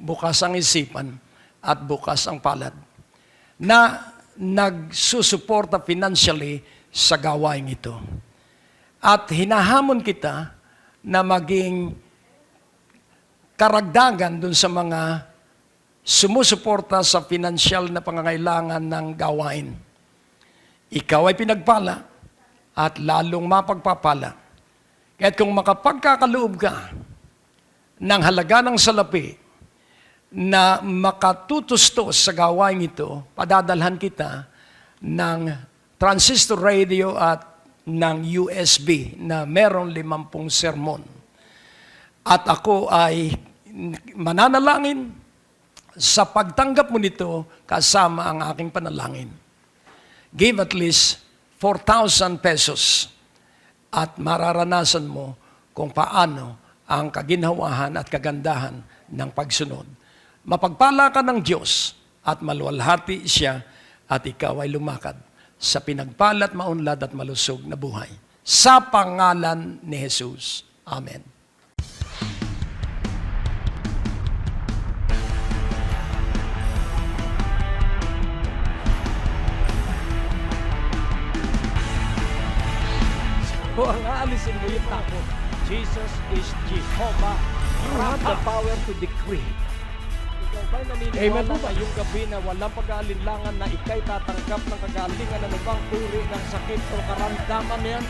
bukas ang isipan, at bukas ang palad na nagsusuporta financially sa gawain ito. At hinahamon kita na maging karagdagan dun sa mga sumusuporta sa financial na pangangailangan ng gawain. Ikaw ay pinagpala at lalong mapagpapala. Kaya't kung makapagkakaloob ka ng halaga ng salapi na makatutustos sa gawain ito, padadalhan kita ng transistor radio at ng USB na meron 50 sermon. At ako ay mananalangin sa pagtanggap mo nito kasama ang aking panalangin. Give at least 4,000 pesos at mararanasan mo kung paano ang kaginhawahan at kagandahan ng pagsunod. Mapagpala ka ng Diyos at maluwalhati siya at ikaw ay lumakad sa pinagpala at maunlad at malusog na buhay. Sa pangalan ni Jesus. Amen. O ang aalisin mo yung takot. Jesus is Jehovah. You have the power to decree. Ikaw ba'y naniniwala ngayong gabi na walang pag-aalinlangan na ikay tatanggap ng kagalingan ng ibang uri ng sakit o karamdaman yan?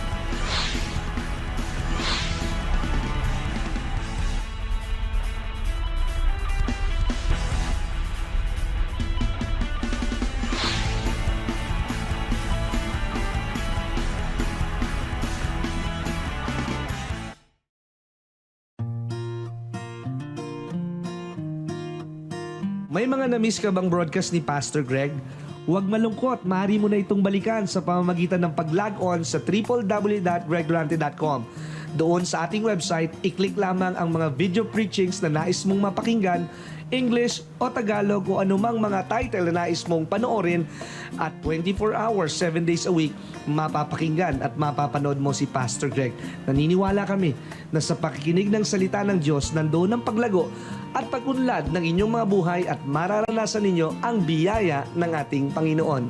May mga na-miss ka bang broadcast ni Pastor Greg? Huwag malungkot, maaari mo na itong balikan sa pamamagitan ng pag-log-on sa www.gregrante.com. Doon sa ating website, i-click lamang ang mga video preachings na nais mong mapakinggan, English o Tagalog o anumang mga title na nais mong panoorin at 24 hours, 7 days a week, mapapakinggan at mapapanood mo si Pastor Greg. Naniniwala kami na sa pakikinig ng salita ng Diyos, nandoon ang paglago at pag-unlad ng inyong mga buhay at mararanasan ninyo ang biyaya ng ating Panginoon.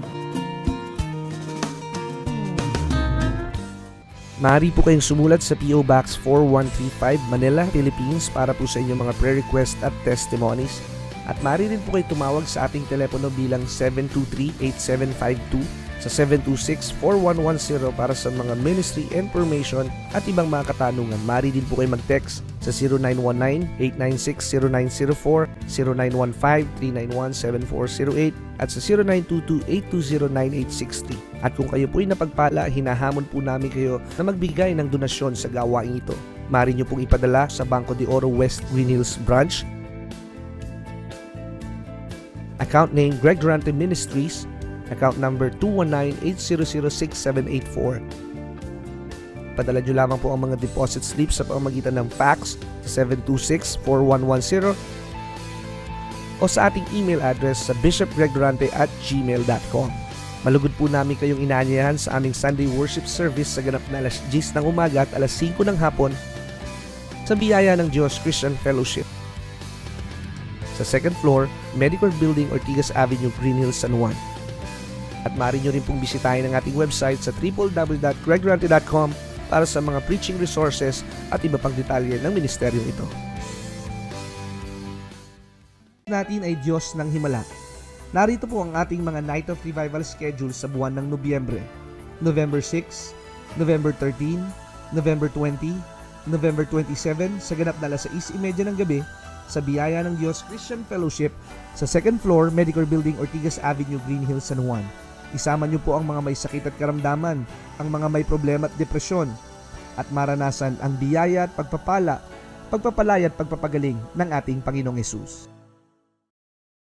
Maaari po kayong sumulat sa P.O. Box 4135 Manila, Philippines para po sa inyong mga prayer request at testimonies. At maaari rin po kayo tumawag sa ating telepono bilang 723-8752 sa 726-4110 para sa mga ministry information at ibang mga katanungan. Maaari din po kayo mag-text sa 0919-896-0904, 0915-391-7408 at sa 0922-820-9860. At kung kayo po'y napagpala, hinahamon po namin kayo na magbigay ng donasyon sa gawain ito. Maaari nyo pong ipadala sa Banco de Oro West Green Hills Branch. Account name Greg Durante Ministries. Account number 219-800-6784. Padala nyo lamang po ang mga deposit slips sa pamamagitan ng fax sa 726-4110 o sa ating email address sa bishopgregdurante@gmail.com. Malugod po namin kayong inaanyayahan sa aming Sunday worship service sa ganap na alas 10 ng umaga at alas 5 ng hapon sa Biyaya ng Diyos Christian Fellowship. Sa second floor, Medical Building, Ortigas Avenue, Green Hills, San Juan. At maaari nyo rin pong bisitahin ang ating website sa www.gregrante.com para sa mga preaching resources at iba pang detalye ng ministeryong ito. Natin ay Diyos ng Himala. Narito po ang ating mga Night of Revival schedule sa buwan ng Nobyembre. November 6, November 13, November 20, November 27 sa ganap na alas 6:30 ng gabi sa Biyaya ng Diyos Christian Fellowship sa second floor, Medical Building, Ortigas Avenue, Green Hills, San Juan. Isama niyo po ang mga may sakit at karamdaman, ang mga may problema at depresyon, at maranasan ang biyaya at pagpapalaya at pagpapagaling ng ating Panginoong Hesus.